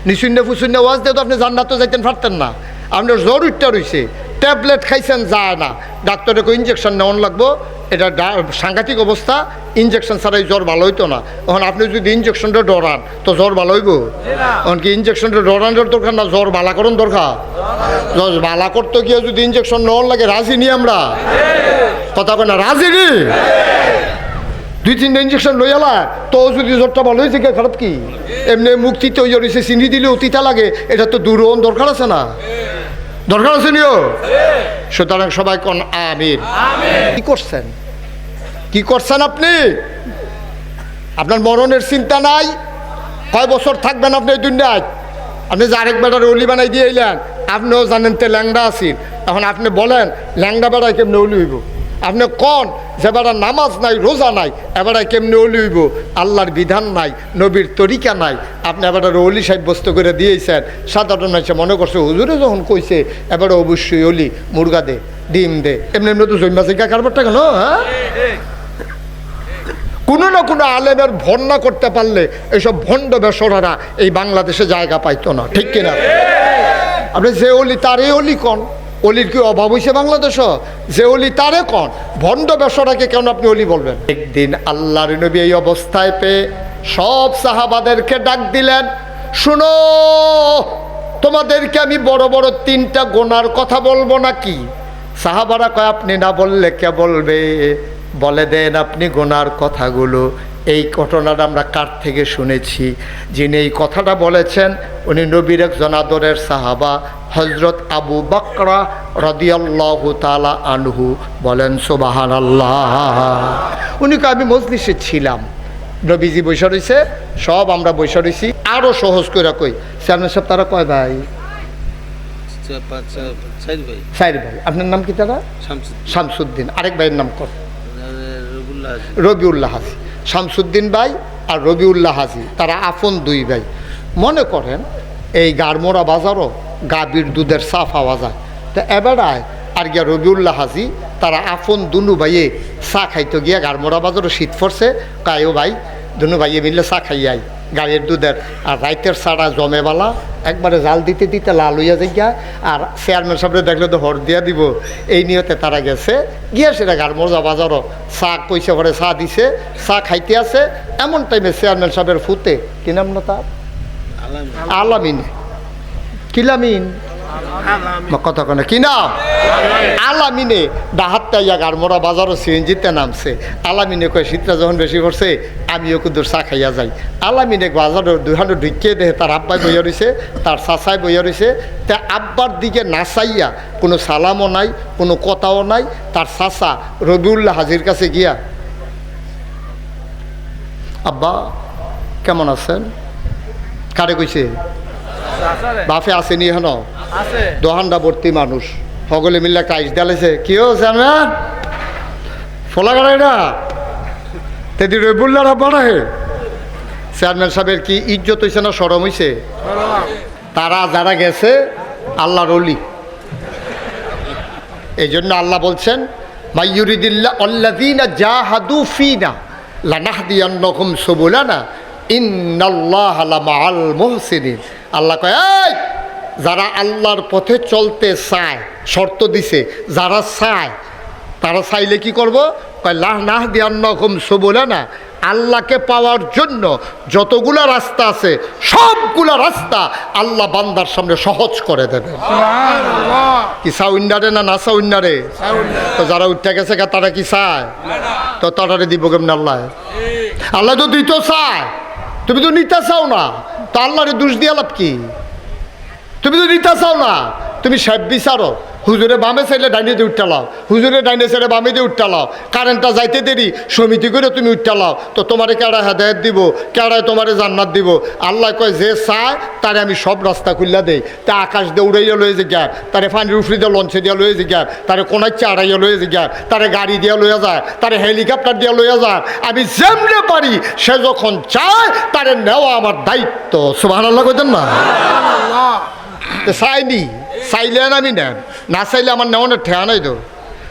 নিশূন্য ফুশূন্য ওয়াজ দিয়ে তো আপনি জান্নাতে যাইতেন পারতেন না। আপনার জ্বর উঠতে রয়েছে, ট্যাবলেট খাইছেন যায় না, ডাক্তারে কই ইঞ্জেকশন নেওয়ান লাগবো, এটা সাংঘাতিক অবস্থা, ইঞ্জেকশন ছাড়াই জ্বর ভালো হইতো না। এখন আপনি যদি ইঞ্জেকশনটা ডরান তো জ্বর ভালো হইব? এখন কি ইঞ্জেকশনটা ডরানোর দরকার না জ্বর ভালো করুন দরকার? জ্বর ভালো করতে গিয়ে যদি ইঞ্জেকশন নেওয়ার লাগে, রাজি নি আমরা? কথা বলে না, রাজি নি? 2-3টা ইঞ্জেকশন লইয়ালা তো যদি জ্বরটা ভালো হয়েছে, খারাপ কি? এমনি মুক্তিতে ওই রয়েছে, চিনি দিলে অতিতা লাগে, এটা তো দূর দরকার আছে না? দরকার আছে নিও। সুতরাং সবাই কোন আমিন। কি করছেন আপনি? আপনার মরণের চিন্তা নাই? কয় বছর থাকবেন আপনি এই দুনিয়ায়? আপনি যে আরেক বেটার অলি বানাই দিয়ে এলেন, আপনিও জানেন তে ল্যাংড়া আছেন। এখন আপনি বলেন ল্যাংড়া বেড়ায় কেমনি অলি হইব? আপনি কন যে বেড়া নামাজ নাই, রোজা নাই, এবারে কেমনি অলি হইব? আল্লাহর বিধান নাই, নবীর তরিকা নাই, আপনি এবারে অলি সাব্যস্ত করে দিয়েছেন। সাধারণ মানুষে মনে করছে হুজুরে যখন কইছে এবারে অবশ্যই অলি, মুরগা দে, ডিম দে, এমনি এমনি তো জৈমা চিকা কারবারটা কেন? হ্যাঁ, কোনো না কোনো আলেমের ভন্না করতে পারলে এইসব ভণ্ড বেসরারা এই বাংলাদেশে জায়গা পাইতো না, ঠিক কিনা? আপনি যে অলি তারে অলি কন, অলির কি অভাব হয়েছে বাংলাদেশ? যে অলি তারে কন, ভণ্ড বেসরাকে কেন আপনি অলি বলবেন? একদিন আল্লাহর নবী এই অবস্থায় পেয়ে সব সাহাবাদেরকে ডাক দিলেন, শুনো, তোমাদেরকে আমি বড় বড় 3টা গোনার কথা বলবো নাকি? সাহাবারা কয় আপনি না বললে কে বলবে, বলে দেন আপনি গুনার কথাগুলো। এই ঘটনাটা আমরা কার থেকে শুনেছি? যিনি এই কথাটা বলেছেন উনি নবীর একজন আদরের সাহাবা হযরত আবু বকর রাদিয়াল্লাহু তাআলা আনহু। বলেন সুবহানাল্লাহ। উনি কয় আমি মজলিসে ছিলাম, নবীজি বসে রয়েছে, সব আমরা বসে রয়েছি। আরও সহজ করে কই, চেয়ারম্যান সাহেব তারা কয় ভাই? 4 ভাই। আপনার নাম কি? তারা শামসুদ্দিন। আরেক ভাইয়ের নাম কর? রবিউল্লাহ হাজি। শামসুদ্দিন ভাই আর রবিউল্লাহ হাজি, তারা আপন 2 ভাই। মনে করেন এই গারমোড়া বাজারও গাভীর দুধের চা পাওয়া যায়, তা এবারায় আর গিয়া রবিউল্লাহ হাজি তারা আপন 2 ভাইয়ে চা খাইতে গিয়া গারমোড়া বাজারও শীত পড়ছে, কায়ও ভাই 2 ভাইয়ে মিললে চা খাইয়াই গায়ের দুধের। আর রাইতের চাটা জমেবালা একবারে জাল দিতে দিতে লাল হইয়া যাইয়া, আর চেয়ারম্যান সাহেবরে দেখলে তো হর দিয়া দিব, এই নিয়তে তারা গেছে গিয়া সেটা গারমোজা বাজারও চা কইসে পরে চা দিছে, চা খাইতে আছে। এমন টাইমে চেয়ারম্যান সাহেবের ফুতে কি নাম না তার? আলামিনে। কিলামিন কথা কেন কি নাম? আলামিনে ডাহাতটা ইয়া গারমোড়া বাজারও সিএনজিতে নামছে। আলামিনে কয় শীতটা যখন বেশি পড়ছে আমিও কুদুর চা খাইয়া যাই। আলামিনে বাজারের 2 ঢুকিয়ে দেখে তার আব্বাই বইয়া রয়েছে, তার চাচাই বইয়া রয়েছে। তা আব্বার দিকে না চাইয়া কোনো সালামও নাই, কোনো কথাও নাই। তার চাচা রবিউল্লাহ হাজির কাছে গিয়া, আব্বা কেমন আছেন? কারে কইছে? বাপে আসেনি হেন দোহানটা ভর্তি মানুষ, সকলে মিললে কাইস ডালেছে। কি হচ্ছে আমার ফোলা গাড়াইটা তেদি রবিউল্লাহরা বাড়াহে। চেয়ারম্যান সাহেবের কি ইজ্জত হয়েছে না শরম হয়েছে? তারা যারা গেছে আল্লাহর ওলি। এই জন্য আল্লাহ বলছেন মাইয়ুরিদিল্লাহ আল্লাযীনা জাহাদু ফীনা লানাহদিয়ান্নাহুম সুবুলানা ইন্নাল্লাহা লামাআল মুহসিনিন। আল্লাহ কয় এই যারা আল্লাহর পথে চলতে চায়, শর্ত দিছে যারা চায়, তারা চাইলে কি করব? কয় লানাহদিয়ান্নাহুম সুবুলানা, আল্লাহকে পাওয়ার জন্য যতগুলা রাস্তা আছে সবগুলা রাস্তা আল্লাহ বান্দার সামনে সহজ করে দেবে। কি সাউন্ডারে না না সাউন্ডারে? তো যারা উঠে গেছে তারা কি চায়? তো তারারে দিব কেমন? আল্লাহ আল্লাহ তো দিতে চায়, তুমি তো নিতে চাও না, তো আল্লাহরে দোষ দিয়ে লাভ কি? তুমি তো নিতে চাও না, তুমি সব বিচারো। হুজুরে বামে চাইলে ডাইনে দিয়ে উঠতে লাও, হুজুরে ডাইনে চাইলে বামে দিয়ে উঠতে লাও। কারেন্টটা যাইতে দেরি সমিতি করে তুমি উঠতে লাও, তো তোমারে কেডা হেদায়েত দিব, কেডায় তোমারে জান্নাত দিব? আল্লাহ কয় যে চায় তারে আমি সব রাস্তা খুললা দেই। তা আকাশ দিয়ে উড়াইয়া লয়ে যে গ্যাপ, তারে পানির উফরি দিয়ে লঞ্চে দিয়া লয়ে যে গ্যাপ, তারে কোনাচ্ছে আড়াইয়া লয়ে যে গ্যাপ, তারে গাড়ি দিয়া লইয়া যায়, তারে হেলিকপ্টার দিয়া লইয়া যায়। আমি যেমনে পারি সে যখন চায় তারে নেওয়া আমার দায়িত্ব। সুবহানাল্লাহ কইতেন না? চাইনি, চাইলে আমি নেন, না চাইলে আমার নেওয়ানোর ঠেয়া নাই তো।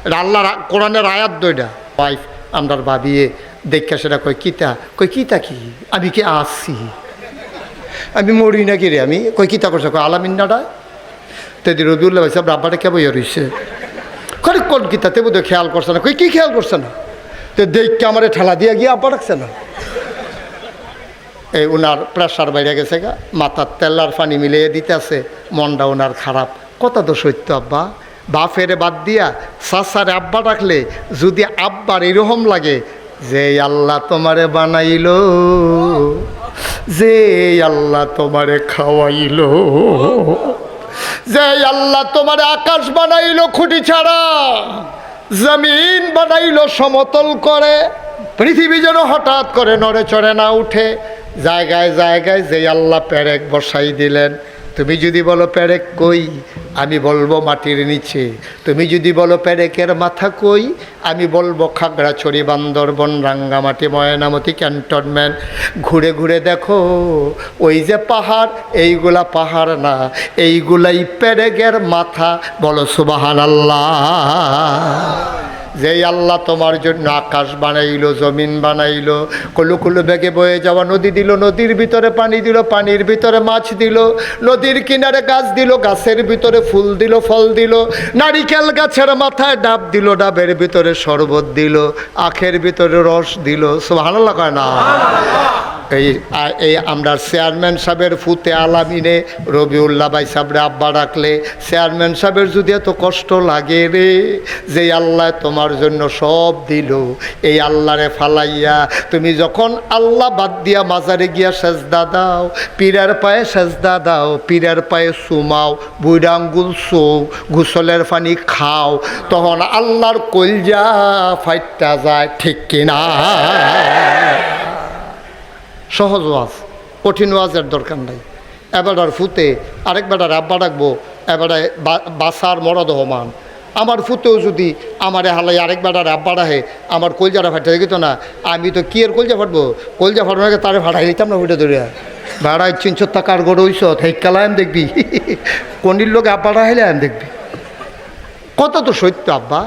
এটা আল্লাহর কোরআনের আয়াত দইটা। ওয়াইফ আমরার ভাবিয়ে দেখা সেটা কই কিতা, কই কিতা কি? আমি কি আসছি? আমি মরি নাকি রে? আমি কই কিতা করছে? কই আলামিন্নাটা তেদি রবিউল্লাহ ভাই সাহেব রাব্বাটা কে বইয়া রইছে। কই কোন কিতা? তে বোধহয় খেয়াল করছে না। কই কি খেয়াল করছে না? তো দেখকে আমার ঠেলা দিয়ে গিয়ে আব্বা রাখছে না। এই ওনার প্রেশার বাইরে গেছে গা, মাথার তেলার পানি মিলিয়ে দিতে আছে, মনটা ওনার খারাপ। কথা তো সত্য আব্বা, বাপের বাদ দিয়া চাচারে আব্বা ডাকলে যদি আব্বার এরকম লাগে যে আল্লাহ তোমারে বানাইলো, যে আল্লাহ তোমারে খাওয়াইলো, যে আল্লাহ তোমারে আকাশ বানাইলো খুঁটি ছাড়া, জমিন বানাইলো সমতল করে, পৃথিবী যেন হঠাৎ করে নড়ে চড়ে না উঠে, জায়গায় জায়গায় যে আল্লাহ পেরেক বসাই দিলেন। তুমি যদি বলো পেরেক কই, আমি বলবো মাটির নিচে। তুমি যদি বলো পেরেকের মাথা কই, আমি বলবো খাগড়াছড়ি, বান্দরবন, রাঙ্গামাটি, ময়নামতি ক্যান্টনমেন্ট। ঘুরে ঘুরে দেখো ওই যে পাহাড়, এইগুলা পাহাড় না, এইগুলাই পেরেকের মাথা। বলো সুবহানাল্লাহ। যেই আল্লাহ তোমার জন্য আকাশ বানাইলো, জমিন বানাইলো, কলু কলু বেগে বয়ে যাওয়া নদী দিল, নদীর ভিতরে পানি দিল, পানির ভিতরে মাছ দিল, নদীর কিনারে গাছ দিল, গাছের ভিতরে ফুল দিল, ফল দিল, নারিকেল গাছের মাথায় ডাব দিল, ডাবের ভিতরে শরবত দিল, আখের ভিতরে রস দিল। সুবহানাল্লাহ কয় না? এই আমরা চেয়ারম্যান সাহেবের ফুতে আলামিনে রবিউল্লাহ ভাই সাহেবরে আব্বা ডাকলে চেয়ারম্যান সাহেবের যদি এত কষ্ট লাগে রে, যে আল্লাহ তোমার জন্য সব দিল, এই আল্লাহরে ফালাইয়া তুমি যখন আল্লাহ বাদ দিয়া মাজারে গিয়া সেজদা দাও, পীরের পায়ে সেজদা দাও, পীরের পায়ে চুমাও, বুড়া আঙ্গুল চৌ, গোসলের পানি খাও, তখন আল্লাহর কলজা ফাইটটা যায়, ঠিক কিনা? সহজ ওয়াজ, কঠিন ওয়াজের দরকার নাই। এবারে ফুতে আরেক বেটার আব্বা ডাকবো, এবারে বাসার মরদ হমান। আমার ফুতেও যদি আমার হালাই আরেক বেটার আব্বা ডাহে, আমার কলজাটা ফাটতে গেত না, আমি তো কি এর কলজা ফাটবো? কলজা ফাটানোকে তারে ফাটাই দিতাম না উঠে ধরিয়া। ভাড়ায় 300 টাকার গড় হইস, হেকালাম দেখবি কোনির লোক আব্বা ডাহাইলাম দেখবি। কত তো সত্য আব্বা,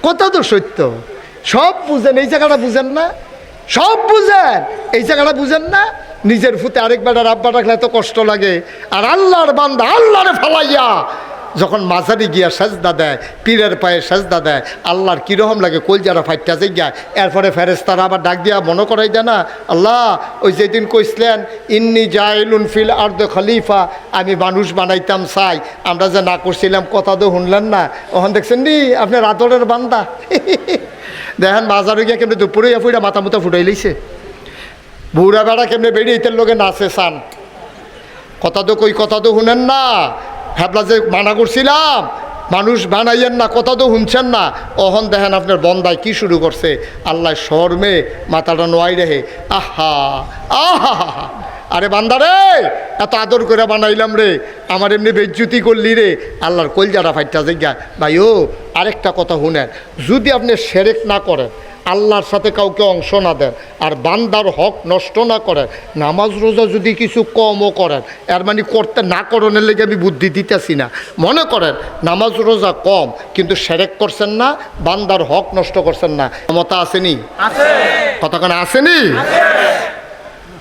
কত তো সত্য। সব বুঝেন, এই জায়গাটা বুঝেন না? সব বুঝেন, এই জায়গাটা বুঝেন না? নিজের ফুতে আরেক বেটার আব্বা ডাকলে এত কষ্ট লাগে, আর আল্লাহর বান্দা আল্লাহরে ফালাইয়া যখন মাঝারি গিয়া সেজদা দেয়, পীরের পায়ে সেজদা দেয়, আল্লাহর কীরকম লাগে, কলজারা ফাইটটা যায়। এরপরে ফেরেশতারা আবার ডাক দিয়া মনে করাই দেয় না, আল্লাহ ওই যেদিন কইসলেন ইন্নি জাইলুন ফিল আরদে খলিফা, আমি মানুষ বানাইতাম চাই, আমরা যে না করছিলাম কথা তো শুনলেন না, ওখান দেখছেন নি আপনার আদরের বান্দা। দেখেন মাজারে গিয়া কেমনি দুপুরে ফুইরা মাথা মুথা ফুটাই লইছে, বুড়া বেড়া কেমনি বেরিয়ে ইতের লোকে নাচে চান, কথা তো কই, কথা তো শুনেন না। হ্যাবলা যে মানা করছিলাম মানুষ বানাইয়েন না, কথা তো শুনছেন না, অহন দেখেন আপনার বন্দায় কি শুরু করছে, আল্লাহ শর্মে মাথাটা নোয়াই রেহে, আহা আহা। আরে বান্দারে, এত আদর করে বানাইলাম রে, আমার এমনি বেজ্জুতি করলি রে, আল্লাহর কলজারা ফাইটটা জায়গা। ভাই ও আরেকটা কথা শুনেন, যদি আপনি শিরক না করেন, আল্লাহর সাথে কাউকে অংশ না দেন, আর বান্দার হক নষ্ট না করেন, নামাজ রোজা যদি কিছু কমও করেন, এর মানে করতে না করণের লেগে আমি বুদ্ধি দিতেছি না, মনে করেন নামাজ রোজা কম কিন্তু শিরক করছেন না, বান্দার হক নষ্ট করছেন না, ক্ষমতা আসেনি? কথা কেন আসেনি?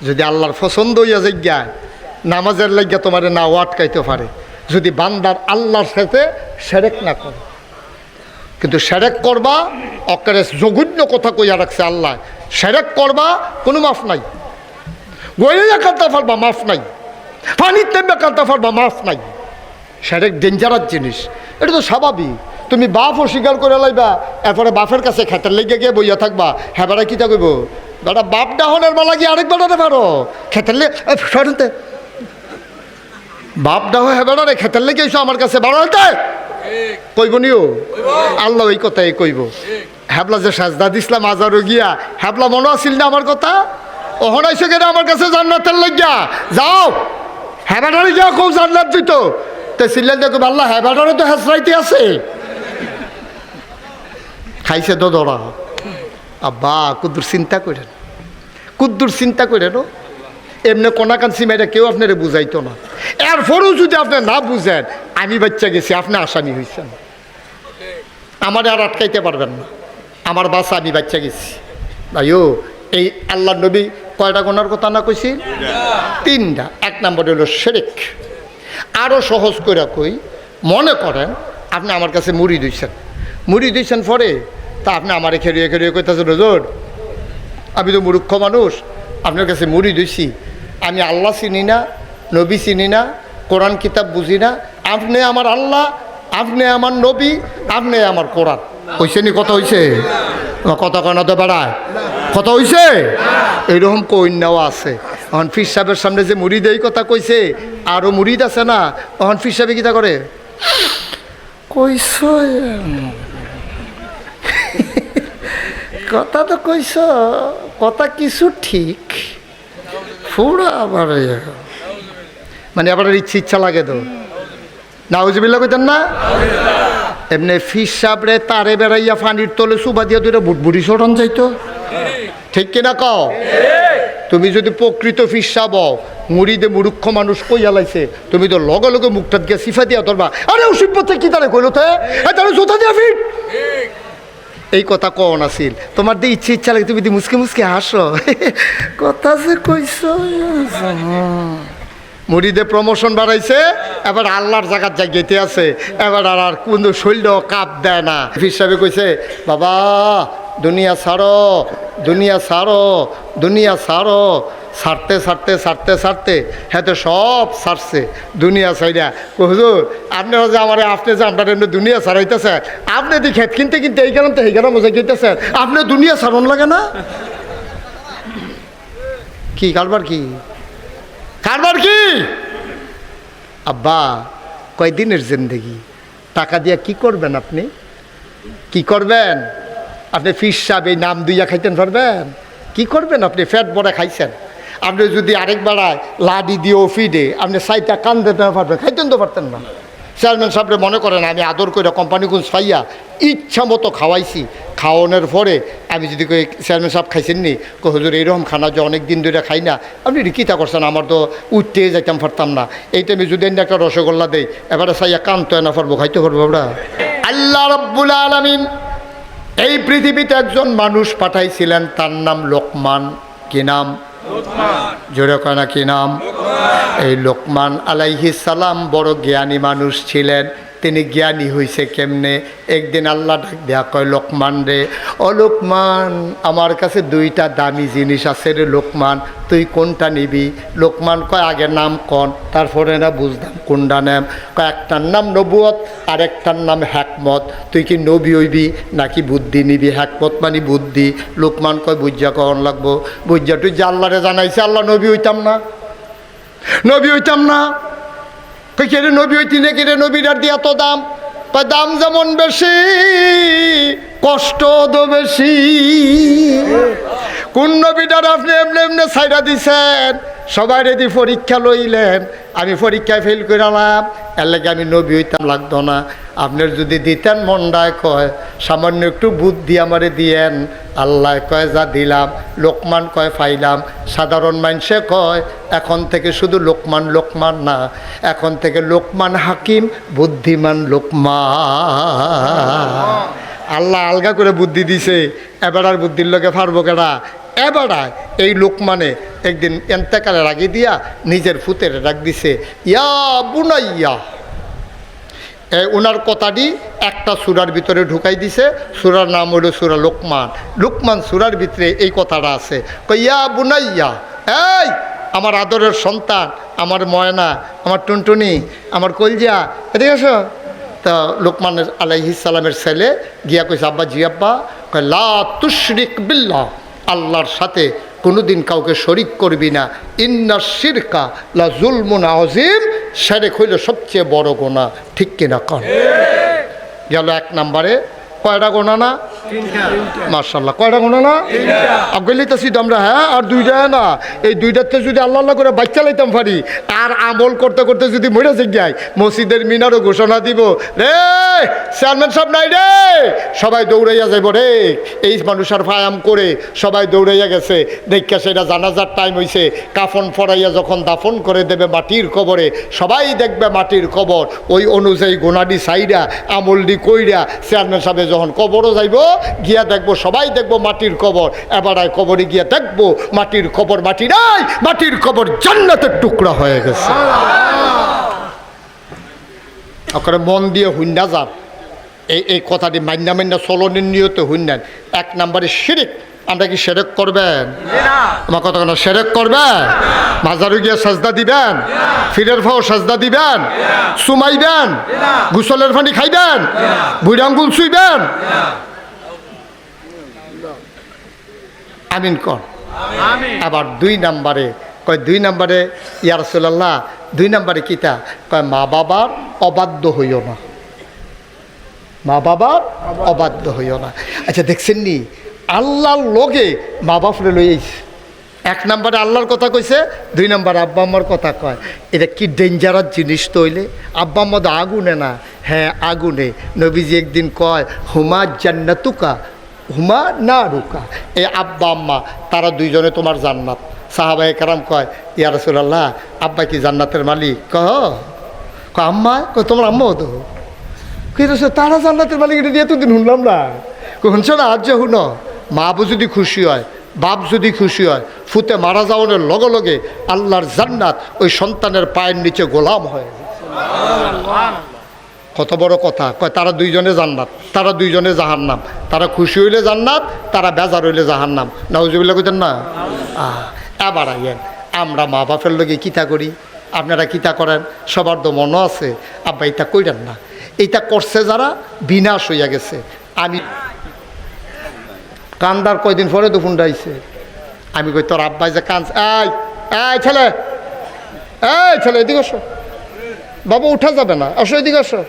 যদি আল্লাহর পছন্দ হইয়া যাইয়া নামাজের লাগিয়া তোমার না আটকাইতে পারে, যদি বান্দার আল্লাহর সাথে শিরক না করে। কিন্তু শিরক করবা অকারে জঘন্য কথা কইয়া রাখছে আল্লাহ, শিরক করবা কোনো মাফ নাই, গইয়া কাঁদতে পারবা মাফ নাই, পানির তেমবে কাঁদতে পারবা মাফ নাই। শিরক ডেঞ্জারাস জিনিস, এটা তো স্বাভাবিক। তুমি বাপ অস্বীকার করে লাইবা, এরপরে বাপের কাছে খেতের লেগে গিয়ে বইয়া থাকবা, হ্যাঁ বেড়া কী থাকব বেটা বাপ ডাহনের বেলা গিয়ে আরেক বেড়াতে পারো, খেতের লেগে বাপ ডাহ হ্যাঁ বেড়া রে খেতের লেগে এসো আমার কাছে বাড়াতে কইব নিও, আল্লাহ ওই কথাই কইব। হ্যাবলা যে সাজদা দিসলাম আজারও গিয়া, হ্যাবলা মনে আসিল না আমার কথা, অহনাইছে কেন আমার কাছে জান্নাতের লাগিয়া, যাও হ্যাবাটারে যাও, খুব জান্নাত দিত। তো সিল্লেন দেখো আল্লাহ হ্যাবাটারে তো হেসরাইতে আছে, খাইছে তো ধরা। আব্বা কুদ্দুর চিন্তা করেন, কুদ্দুর চিন্তা করেন, এমনি কোনাকান সিমাইটা কেউ আপনারা বুঝাইতো না। এরপরেও যদি আপনি না বুঝেন, আমি বাচ্চা গেছি, আপনি আসামি হয়েছেন, আমার আর আটকাইতে পারবেন না, আমার বাসা আমি বাচ্চা গেছি। ভাইও এই আল্লাহ নবী কয়টা গোনার কথা না কইছি? 3টা। 1 নম্বর হলো শিরক। আরও সহজ করে কই, মনে করেন আপনি আমার কাছে মুড়ি দিয়েছেন পরে, তা আপনি আমারে খেরিয়ে খেরিয়ে কইতেছেন হুজুর আমি তো মূর্খ মানুষ, আপনার কাছে মুড়ি দিয়েছি, আমি আল্লাহ চিনি না, নবী চিনি না, কোরআন কিতাব বুঝি না, আপনি আমার আল্লাহ, আপনি আমার নবী, আপনি আমার কোরআন। হইছে নি? কথা হইছে? কথা কনাতে বেড়ায় কথা হইছে? এইরকম কন্যাও আছে। এখন ফির সাহেবের সামনে যে মুড়িদ এই কথা কইছে, আরও মুড়িদ আছে না, এখন ফির সাহেবে কিতা করে কইস কথা তো কইস, কথা কিছু ঠিক পুরো আবার মানে আবার ইচ্ছা লাগে তো নাউজুবিল্লাহ কইতেন না। এমনি ফিস সাবরে তারে বেড়াইয়া পানির তলে সুবা দিয়া দুইটা বুটবুড়ি সরন যাইতো, ঠিক কিনা কও? তুমি যদি প্রকৃত ফিস সাব মুড়িদে মূর্খ মানুষ কইয়া লাইছে, তুমি তো লগে লগে মুখটাত গিয়া সিফা দিয়া ধরবা, আরে ওষুধপত্রে কি তারে কইল তে তারে জোতা দিয়া ফিট, এই কথা কও নাছিল। তোমার দিয়ে ইচ্ছা লাগে, তুমি মুসকে মুসকে হাসো, কথা যে কইস। মুড়িদে প্রমোশন বাড়াইছে, এবার আল্লাহর জায়গার জায়গাতে আছে, এবার আর কোন শৈলটাও কাপ দেয় না। ফির সাহেব কইছে বাবা দুনিয়া ছাড়ো, দুনিয়া ছাড়ো, দুনিয়া ছাড়ো, ছাড়তে ছাড়তে ছাড়তে ছাড়তে হ্যাঁ তো সব ছাড়ছে দুনিয়া ছাইরা। হুজুর আপনারা যে আমার আপনি যে আপনার এমনি দুনিয়া ছাড়াইতেছে, আপনি দি খেত কিনতে কিনতে এই কারণ তো এই কারণ মজা কিনতেছেন, আপনি দুনিয়া ছাড়ন লাগে না? কি কারবার কি কারবার কি? আব্বা কয়দিনের জিন্দেগি, টাকা দিয়া কি করবেন আপনি? কি করবেন আপনি? ফিস সাহেব এই নাম দুইয়া খাইতেন পারবেন? কি করবেন আপনি? ফ্যাট বড়া খাইছেন, আপনি যদি আরেক বেড়ায় লাডি দিয়ে ফিডে আপনি সাইটা কান দিতে পারবেন, খাইতেন তো পারতেন না। চেয়ারম্যান সাহেবরে মনে করেন আমি আদর করে কোম্পানিগুলো ছাইয়া ইচ্ছা মতো খাওয়াইছি, খাওয়ানোর পরে আমি যদি কই চেয়ারম্যান সাহেব খাইছেন নি, হুজুর এইরকম খানা যে অনেক দিন ধরে খাই না, আপনি রিকিতা করছেন, আমার তো উঠতে যাইতাম পারতাম না, এই টাইমে যদি একটা রসগোল্লা দেই এবারে চাইয়া কানতে না পারবো, খাইতে পারবো আমরা? আল্লাহ রাব্বুল আলামিন এই পৃথিবীতে একজন মানুষ পাঠাইছিলেন, তার নাম লোকমান। কি নাম? জোরে কয় না কি নাম? এই লোকমান আলাইহিস সালাম বড় জ্ঞানী মানুষ ছিলেন। তিনি জ্ঞানী হয়েছে কেমনে? একদিন আল্লাহ ডাক দেয়া কয়, লোকমান রে, ও লোকমান, আমার কাছে দুইটা দামি জিনিস আছে রে লোকমান, তুই কোনটা নিবি? লোকমান কয় আগে নাম কন, তারপরে না বুঝলাম কোনটা নাম। কয় একটার নাম নবুয়ত আর একটার নাম হ্যাকমত, তুই কি নবী হইবি নাকি বুদ্ধি নিবি? হ্যাকমত মানে বুদ্ধি। লোকমান কয় বুঝা কখন লাগবো? বুঝা তুই যে আল্লাহরে জানাইছে, আল্লাহ নবী হইতাম না, নবী হইতাম না। কেড়ে নবী হইতি না, কেড়ে নবীর দিয়ে এত দাম? দাম যেমন বেশি কষ্ট তো বেশি। কোন নবীটার আপনি এমনি এমনি ছাইড়া দিছেন, সবাই রেডি পরীক্ষা লইলেন, আমি পরীক্ষায় ফেল করালাম, এর লাগে আমি নবী হইতাম লাগতো না। আপনার যদি দিতেন মন্ডায় কয় সামান্য একটু বুদ্ধি আমারে দিয়েন, আল্লাহ কয় যা দিলাম। লোকমান কয় পাইলাম। সাধারণ মানুষে কয় এখন থেকে শুধু লোকমান লোকমান না, এখন থেকে লোকমান হাকিম, বুদ্ধিমান লোকমান। আল্লাহ আলগা করে বুদ্ধি দিছে, এবার আর বুদ্ধির লোকে পারবো কেডা? এবারা এই লোকমানে একদিন এন্তেকালের আগে দিয়া নিজের ফুতের ডাক দিছে, ইয়া বুনাইয়া। ওনার কথাটি একটা সূরার ভিতরে ঢুকাই দিছে, সূরার নাম হলো সূরা লোকমান। লোকমান সূরার ভিতরে এই কথাটা আছে, ইয়া বুনাইয়া, এই আমার আদরের সন্তান, আমার ময়না, আমার টুনটুনি, আমার কলজা, এদিকে আসো। তা লোকমান আলাইহিস সালামের ছেলে গিয়া কইছে, আব্বা জি আব্বা। কয় লা তুশরিক বিল্লাহ, আল্লাহর সাথে কোনোদিন কাউকে শরিক করবি না। ইন্না শিরকা লা জুলমুন আযীম, শিরক হইল সবচেয়ে বড় গুনাহ। ঠিক কিনা কন? গেল এক নম্বরে। কয়টা গোনা না? মাশাআল্লাহ, কয়টা গোনা না? আগাইলেছি তো আমরা। হ্যাঁ, আর দুইটা না, এই দুইটাতে যদি আল্লাহ আল্লাহ করে বাচ্চা লাইতাম পারি, আর আমল করতে করতে যদি মরে যাই, মসজিদের মিনারও ঘোষণা দিব, রে চেয়ারম্যান সাহেব নাই রে, সবাই দৌড়াইয়া যাইব রে। এই মানুষ আর ফায়াম করে সবাই দৌড়াইয়া গেছে, দেখা সেটা জানাজার টাইম হয়েছে, কাফন ফরাইয়া যখন দাফন করে দেবে মাটির কবরে, সবাই দেখবে মাটির কবর। ওই অনুযায়ী গোনাডি সাইডা আমলডি কইরা চেয়ারম্যান সাহেব যখন কবরও যাইব, গিয়া দেখবো সবাই দেখবো মাটির কবর। এবার কবরে গিয়া দেখবো মাটির কবর মাটি নাই, মাটির কবর জান্নাতের টুকরা হয়ে গেছে। ওখানে মন দিয়ে হুন্ডা যান, এই কথাটি মাইনা মাইনা চলনের নিয়তে হুন্ডান। এক নম্বরে শিরিক। আমরা কি শিরক করবেন? আমার কথা কেন? শিরক করবেন? মাজারে গিয়ে সাজদা দিবেন? ফিরের ফাও সাজদা দিবেন? সুমাইবেন? গোসলের পানি খাইবেন? বুড়ি আঙ্গুল ছুইবেন? আমিন কর। আবার দুই নম্বরে কয়, দুই নম্বরে ইয়া রাসূলুল্লাহ, দুই নম্বরে কিতা কয়, মা বাবার অবাধ্য হইও না, মা বাবার অবাধ্য হইও না। আচ্ছা দেখছেন নি, আল্লাহর লগে মা বাপরে লইছে। এক নম্বরে আল্লাহর কথা কইছে, দুই নম্বরে আব্বা আম্মার কথা কয়। এটা কি ডেঞ্জারাস জিনিস তৈলে। আব্বা আম্মা তো আগুনে না, হ্যাঁ আগুনে। নবীজি একদিন কয়, হুমা জান্নাতুকা হুমা না রুকা। এই আব্বা আম্মা তারা দুইজনে তোমার জান্নাত। সাহাবায়ে কেরাম কয়, ইয়া রাসূলুল্লাহ, আব্বা কি জান্নাতের মালিক? আম্মা তোমার আম্মাও তো তারা জান্নাতের মালিক, এটা দিয়ে এতদিন শুনলাম না। শুনছো না? আজ যে শুন, মা বউ যদি খুশি হয়, বাপ যদি খুশি হয়, ফুতে মারা যাওয়ার লগে লগে আল্লাহর জান্নাত ওই সন্তানের পায়ের নিচে গোলাম হয়। কত বড় কথা। কয় তারা দুইজনে জান্নাত, তারা দুইজনে জাহান্নাম। তারা খুশি হইলে জান্নাত, তারা বেজার হইলে জাহান্নাম। নাউজুবিল্লাহ কইতেন না? আবার আইয়েন আমরা মা বাপের লগে কিতা করি, আপনারা কিতা করেন, সবার তো মনও আছে। আব্বা এটা কইরেন না, এইটা করছে যারা বিনাশ হইয়া গেছে। আমি কান্দার কয়দিন পরে তো ফোনটা আইছে, আমি কই তোর আব্বাই যে কান্দ, এই ছেলে, এই ছেলে এদিকে আসো, বাবা উঠা যাবে না, আসো এদিকে আসো।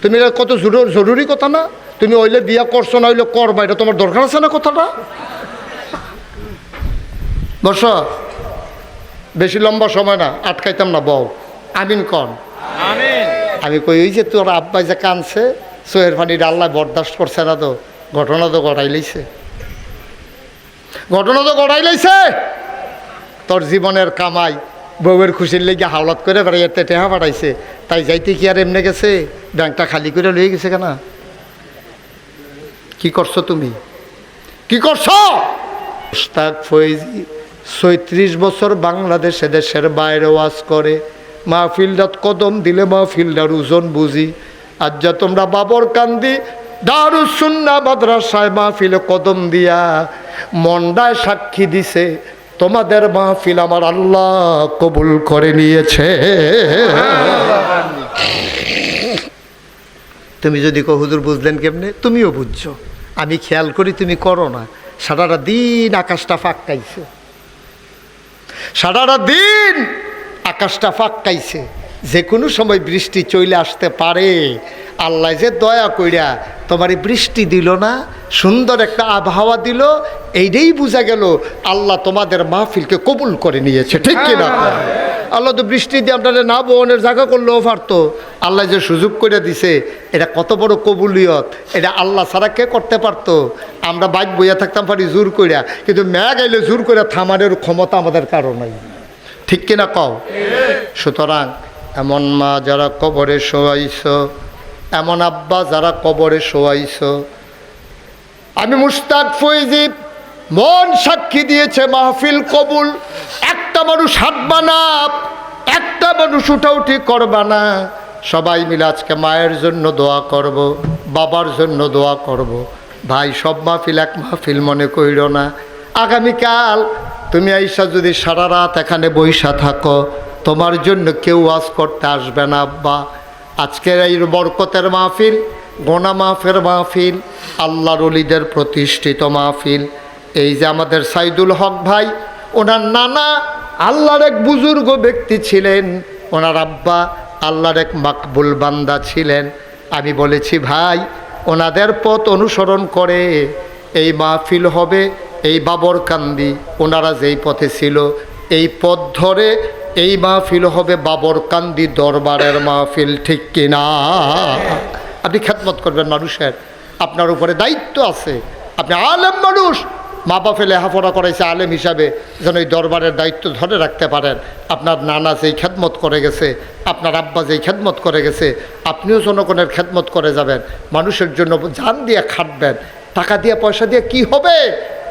তুমি এটা কত জরুরি কথা না, তুমি ওইলে বিয়া করছো না হইলে করবা, এটা তোমার দরকার আছে না কথাটা? বস, বেশি লম্বা সময় না, আটকাইতাম না, বউ আমিন কন। আমি কই ওই যে তোর আব্বাই যে কানছে, চোহের পানির আল্লাহ বরদাস্ত করছে না, তো ঘটনা তো গড়াই লাইছে, ঘটনা তো গড়াই লাইছে। তোর জীবনের কামাই বউয়ের খুশির লেগে হাওলাত করে বেড়াইতে টেহা পাঠাইছে, তাই যাইতে কি আর এমনি গেছে, ব্যাংকটা খালি করে লয়ে গেছে কেনা? কি করছো তুমি, কি করছো? মুশতাক ফৈজি ৩৬ বছর বাংলাদেশে দেশের বাইরে ওয়াজ করে, মাহফিলটাত কদম দিলে মাহফিলটার ওজন বুঝি। আজ যা তোমরা বাবর কান্দি দারুস সুন্নাহ মাদ্রাসায় মাহফিলে কদম দিয়া মন্ডায় সাক্ষী দিছে, তোমাদের মাহফিল আমার আল্লাহ কবুল করে নিয়েছে। তুমি যদি কো হুজুর বুঝলেন কেমনে, তুমিও বুঝছো, আমি খেয়াল করি তুমি করো না। সারাটা দিন আকাশটা ফাঁকাইছে, সারাটা দিন আকাশটা ফাঁকাইছে, যে কোনো সময় বৃষ্টি চলে আসতে পারে। আল্লাহ যে দয়া কইরা তোমার বৃষ্টি দিল না, সুন্দর একটা আবহাওয়া দিল, এইটাই বোঝা গেল আল্লাহ তোমাদের মাহফিলকে কবুল করে নিয়েছে, ঠিক কিনা? আল্লাহ তো বৃষ্টি দিয়ে আপনাদের না বহনের জায়গা করলেও পারতো, আল্লাহ যে সুযোগ করে দিছে, এটা কত বড় কবুলিয়ত, এটা আল্লাহ ছাড়া কে করতে পারতো? আমরা বাইক বইয়া থাকতাম পারি জোর কইরা, কিন্তু ম্যাগ আইলে জোর করে থামানোর ক্ষমতা আমাদের কারো নাই, ঠিক কিনা কও? সুতরাং এমন মা যারা কবরে শোয়াইছ, এমন আব্বা যারা কবরে শোয়াইছ, আমি মুশতাক ফৈজি মন সাক্ষী দিয়েছে মাহফিল কবুল। একটা মানুষ হাঁটবা না, একটা মানুষ উঠাউঠি করবা না, সবাই মিলে আজকে মায়ের জন্য দোয়া করব, বাবার জন্য দোয়া করব। ভাই সব মাহফিল এক মাহফিল মনে কইর না। আগামীকাল তুমি আইসা যদি সারা রাত এখানে বইসা থাকো, তোমার জন্য কেউ ওয়াজ করতে আসবে না আব্বা। আজকের এই বরকতের মাহফিল, গোনা মাফের মাহফিল, আল্লাহর ওলিদের প্রতিষ্ঠিত মাহফিল। এই যে আমাদের সাইদুল হক ভাই, ওনার নানা আল্লাহর এক বুজুর্গ ব্যক্তি ছিলেন, ওনার আব্বা আল্লাহর এক মাকবুল বান্দা ছিলেন। আমি বলেছি ভাই, ওনাদের পথ অনুসরণ করে এই মাহফিল হবে, এই বাবরকান্দি ওনারা যেই পথে ছিল এই পথ ধরে এই মাহফিল হবে বাবরকান্দি দরবারের মাহফিল, ঠিক কিনা? আপনি খেদমত করবেন মানুষের, আপনার উপরে দায়িত্ব আছে। আপনি আলেম মানুষ, মা বাপে লেখাপড়া করাইছে আলেম হিসাবে, যেন এই দরবারের দায়িত্ব ধরে রাখতে পারেন। আপনার নানা যেই খেদমত করে গেছে, আপনার আব্বা যেই খেদমত করে গেছে, আপনিও জনগণের খেদমত করে যাবেন, মানুষের জন্য জান দিয়ে খাটবেন। টাকা দিয়ে পয়সা দিয়ে কি হবে?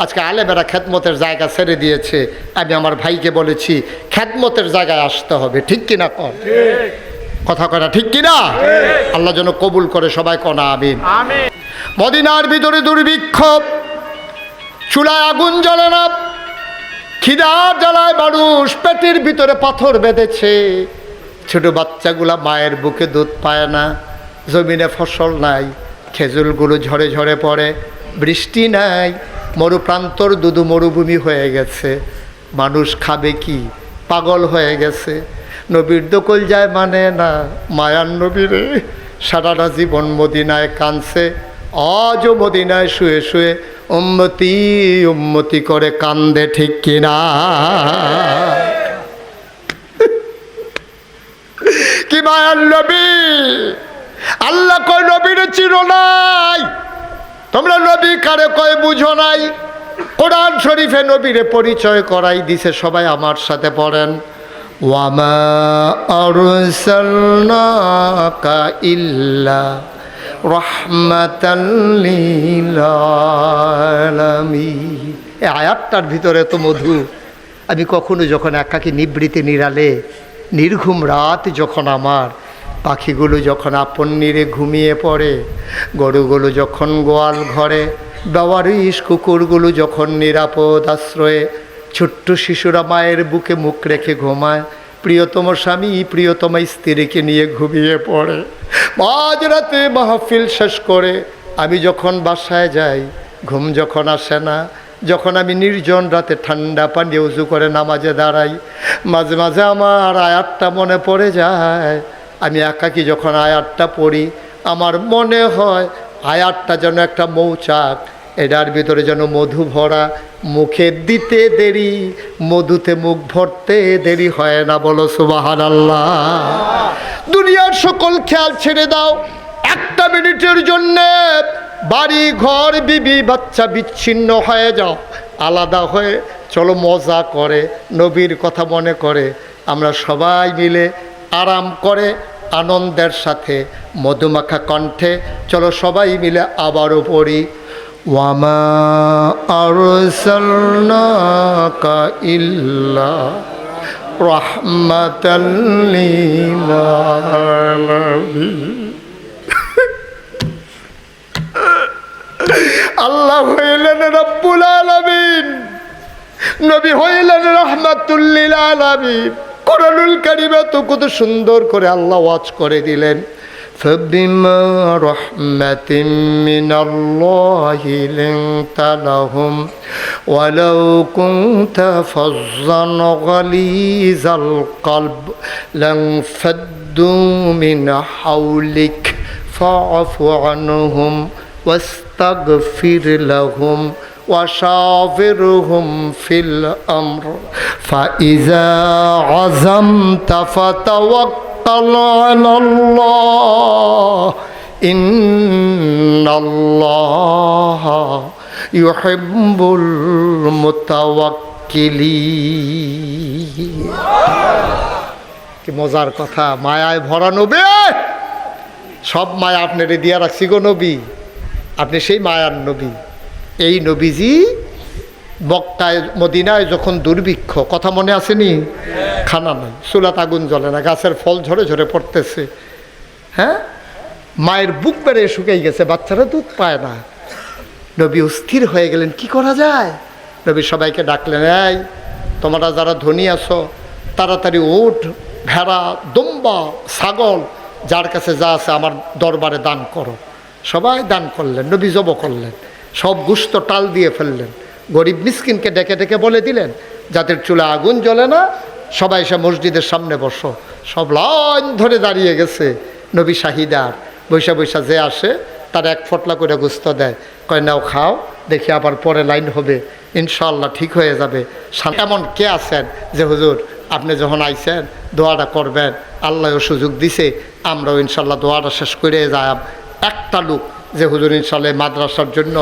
আজকে আলেমেরা খেদমতের জায়গা ছেড়ে দিয়েছে। আমি আমার ভাইকে বলেছি খেদমতের জায়গায় আসতে হবে, ঠিক কিনা? কর কথা কয় না, ঠিক কিনা? আল্লাহ যেন কবুল করে, সবাই কনা আমিন। মদিনার ভিতরে দুর্ভিক্ষ, চুলায় আগুন জ্বলে না, খিদার জ্বালায় মানুষ পেটের ভিতরে পাথর বেঁধেছে। ছোট বাচ্চাগুলা মায়ের বুকে দুধ পায় না, জমিনে ফসল নাই, খেজুরগুলো ঝরে ঝরে পড়ে, বৃষ্টি নাই, মরুপ্রান্তর দুধু মরুভূমি হয়ে গেছে। মানুষ খাবে কি? পাগল হয়ে গেছে। নবীর দকল যায় মানে না, মায়ার নবীরে সারাটা জীবন মদিনায় কানছে, আজও মদিনায় শুয়ে শুয়ে উম্মতি উম্মতি করে কান্দে, ঠিক কিনা? কি মায়ার নবী! আল্লাহ কয় নবীরে চিনো নাই, তোমরা নবী কারে কয় বুঝো নাই। কোরআন শরীফে নবীরে পরিচয় করাই দিছে, সবাই আমার সাথে পড়েন, ওয়ামা আরসালনাকা ইল্লা রাহমাতাল লিল আলামিন। এই আয়াতটার ভিতরে তো মধু। আমি কখনো যখন একাকী নিবৃত্তি নিরালে নির্ঘুম রাত, যখন আমার পাখিগুলো যখন আপন নীড়ে ঘুমিয়ে পড়ে, গরুগুলো যখন গোয়াল ঘরে, বেওয়ারিশ কুকুরগুলো যখন নিরাপদ আশ্রয়ে, ছোট্ট শিশুরা মায়ের বুকে মুখ রেখে ঘুমায়, প্রিয়তম স্বামী প্রিয়তম স্ত্রীকে নিয়ে ঘুমিয়ে পড়ে। মাঝরাতে মাহফিল শেষ করে আমি যখন বাসায় যাই, ঘুম যখন আসে না, যখন আমি নির্জন রাতে ঠান্ডা পানি উজু করে নামাজে দাঁড়াই, মাঝে মাঝে আমার আয়াতটা মনে পড়ে যায়। আমি একাকী যখন আয়াতটা পড়ি, আমার মনে হয় আয়াতটা যেন একটা মৌচাক, এটার ভিতরে যেন মধু ভরা, মুখে দিতে দেরি, মধুতে মুখ ভরতে দেরি হয় না। বলো সুবহানাল্লাহ। দুনিয়ার সকল খেয়াল ছেড়ে দাও, একটা মিনিটের জন্যে বাড়ি ঘর বিবি বাচ্চা বিচ্ছিন্ন হয়ে যাও, আলাদা হয়ে চলো মজা করে, নবীর কথা মনে করে আমরা সবাই মিলে আরাম করে আনন্দের সাথে মধুমাখা কণ্ঠে চলো সবাই মিলে আবারও পড়ি, ওয়ামা আরসালনাকা ইল্লা রাহমাতাল লিল আলামিন। আল্লাহ হইলেন রব্বুল আলামিন, নবী হইলেন রাহমাতুল লিল আলামিন। কোরআনুল কারীমে তো কত সুন্দর করে আল্লাহ ওয়াজ করে দিলেন, فبما رحمة من الله لنت لهم ولو كنت فظا غليظ القلب لانفضوا من حولك فاعف عنهم واستغفر لهم وشاورهم في الأمر فإذا عزمت فتوكل على الله إن الله يحب المتوكلين। কি মজার কথা, মায়ায় ভরা নবী, সব মায়া আপনারে দিয়া রাখছি গো নবী, আপনি সেই মায়ার নবী। এই নবীজি মক্কায় মদিনায় যখন দুর্ভিক্ষ, কথা মনে আসেনি? খানা নাই, চুলাত আগুন জ্বলে না, গাছের ফল ঝরে ঝরে পড়তেছে, হ্যাঁ, মায়ের বুক বেড়ে শুকিয়ে গেছে, বাচ্চারা দুধ পায় না। নবী অস্থির হয়ে গেলেন, কি করা যায়? নবী সবাইকে ডাকলেন, এই তোমরা যারা ধনী আছো তাড়াতাড়ি উট, ভেড়া, দুম্বা, ছাগল, যার কাছে যা আছে আমার দরবারে দান করো। সবাই দান করলেন, নবী জব করলেন, সব গুস্ত টাল দিয়ে ফেললেন। গরিব মিসকিনকে ডেকে ডেকে বলে দিলেন, যাদের চুলা আগুন জ্বলে না সবাই এসে মসজিদের সামনে বসো। সব লাইন ধরে দাঁড়িয়ে গেছে। নবী শাহিদার বৈশা বৈশা যে আসে তার এক ফটলা করে গুস্ত দেয়, কয় নাও খাও, দেখি আবার পরে লাইন হবে, ইনশাআল্লাহ ঠিক হয়ে যাবে। এমন কে আছেন যে হুজুর আপনি যখন আইছেন দোয়াটা করবেন, আল্লাহও সুযোগ দিছে, আমরাও ইনশাআল্লাহ দোয়াটা শেষ করে যাই। একটা লোক যে হুজুর ইনশাআল্লাহ মাদ্রাসার জন্য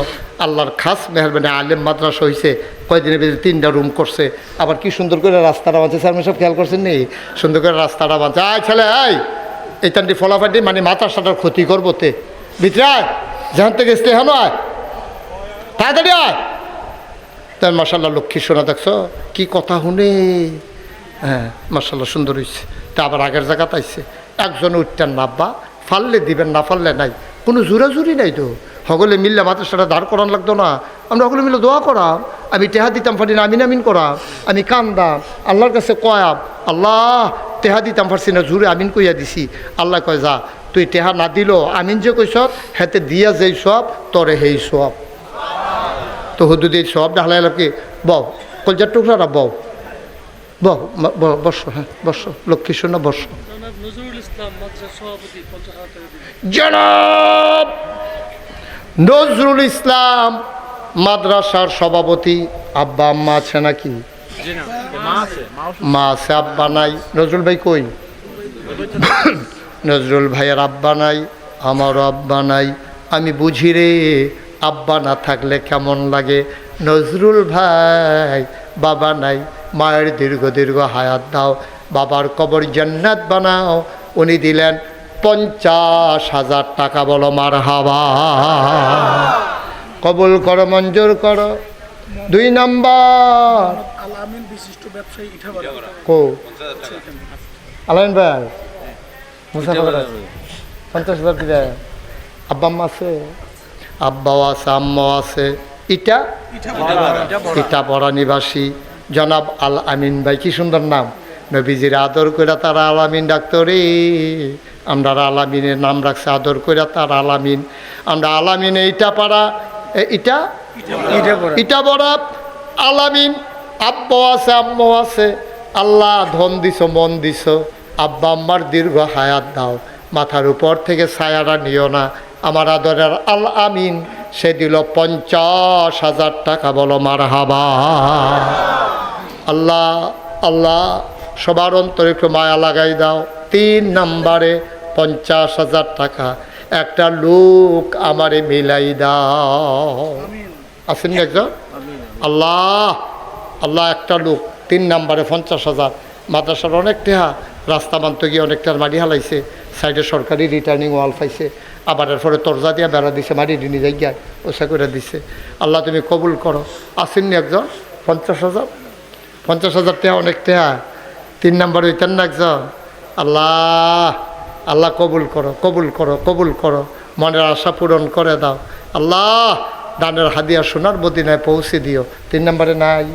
আল্লাহর খাস মেহরবানি আলেম মাদ্রাসা হয়েছে, কয়েকদিনের ভিতরে 3টা রুম করছে, আবার কি সুন্দর করে রাস্তাটা বাঁধছে। স্যার সব খেয়াল করছেন নি? সুন্দর করে রাস্তাটা বাঁধছে। আয় ছেলে, আয় এইটানটি ফলাফাটি মানে মাদ্রাসাটার ক্ষতি করবো তে ভিতরে আয়, যেখান থেকে এসতে হেন আয়, তাড়াতাড়ি আয়। তাই মাশাআল্লাহ লক্ষ্মী শোনা, দেখছো কি কথা শুনে, হ্যাঁ মাশাআল্লাহ সুন্দর হয়েছে। তা আবার আগের জায়গাতে আইছে, একজন উঠতেন না, আব্বা ফাললে দিবেন না ফাললে নাই, কোনো জোরাজুরি নাই তো, সকলে মিললে মাদ্রাসাটা দাঁড় করান লাগতো না, আমরা সকলে মিলে দোয়া করাম, আমি টেহা দিতাম পারি না, আমিন আমিন করাম, আমি কান্দাম আল্লাহর কাছে কয়াম, আল্লাহ টেহা দিতাম পারছি না, জোরে আমিন কইয়া দিছি। আল্লাহ কয় যা, তুই টেহা না দিল আমিন যে কই সব হেতে দিয়া যেই সব তরে হেই সব। তো হুদুদ এই সব ঢালাই কি বউ কলজার টুকরা বউ বউ বর্ষ, হ্যাঁ বর্ষ, লক্ষ্মী শোনা বর্ষ। জনাব নজরুল ইসলাম মাদ্রাসার সভাপতি। আব্বা আম্মা আছে নাকি? মা আছে, আব্বা নাই। নজরুল ভাই কই? নজরুল ভাইয়ের আব্বা নাই, আমারও আব্বা নাই। আমি বুঝি রে আব্বা না থাকলে কেমন লাগে। নজরুল ভাই বাবা নাই, মায়ের দীর্ঘ দীর্ঘ হায়াত দাও, বাবার কবর জান্নাত বানাও। উনি দিলেন 50,000 টাকা, বলো মারহাবা। কবুল করো, মঞ্জুর করো। 2 নাম্বার আলামিন বিশিষ্ট ব্যবসায়ী কো আলামিন ভাই মুসাফির 50,000 দিলে। আব্বা আম্মা আছে? আব্বাও আছে, আম্মাও আছে। ইটা পড়া নিবাসী জনাব আল আমিন ভাই, কি সুন্দর নাম। নবীজির আদর করে তারা আল আমিন ডাকতো রে। আমরা আল আমিনের নাম রাখছি আদর করে তার আল আমিন। আমরা আল আমিন এইটা পাড়া ইটা বড়া আল আমিন। আব্বা আছে আম্মাও আছে, আল্লাহ ধন দিছ মন দিছ, আব্বা আম্মার দীর্ঘ হায়াত দাও, মাথার উপর থেকে ছায়ারা নিও না। আমার আদরের আল আমিন সে দিল 50,000 টাকা, বলো মারহাবা। আল্লাহ আল্লাহ সবার অন্তরে একটু মায়া লাগাই দাও। 3 নম্বরে 50,000 টাকা একটা লোক আমারে মিলাই দাও। আছেন একজন? আল্লাহ আল্লাহ একটা লোক 3 নম্বরে 50,000। মাদ্রাসার অনেক টেহা, রাস্তা মানতে গিয়ে অনেকটার মাটি হালাইছে, সাইডে সরকারি রিটার্নিং ওয়াল পাইছে, আবার এরপরে তরজা দিয়ে বেড়া দিছে, মাটি ডিনি জায়গায় ওসা করে দিছে। আল্লাহ তুমি কবুল করো। আসেননি একজন? 50,000 টেহা অনেক টেহা। 3 নম্বরে হইতেন না একজন? আল্লাহ আল্লাহ কবুল করো, কবুল করো, কবুল করো, মনের আশা পূরণ করে দাও। আল্লাহ দানের হাদিয়া সোনার মদিনায় পৌঁছে দিও। 3 নম্বরে নাই?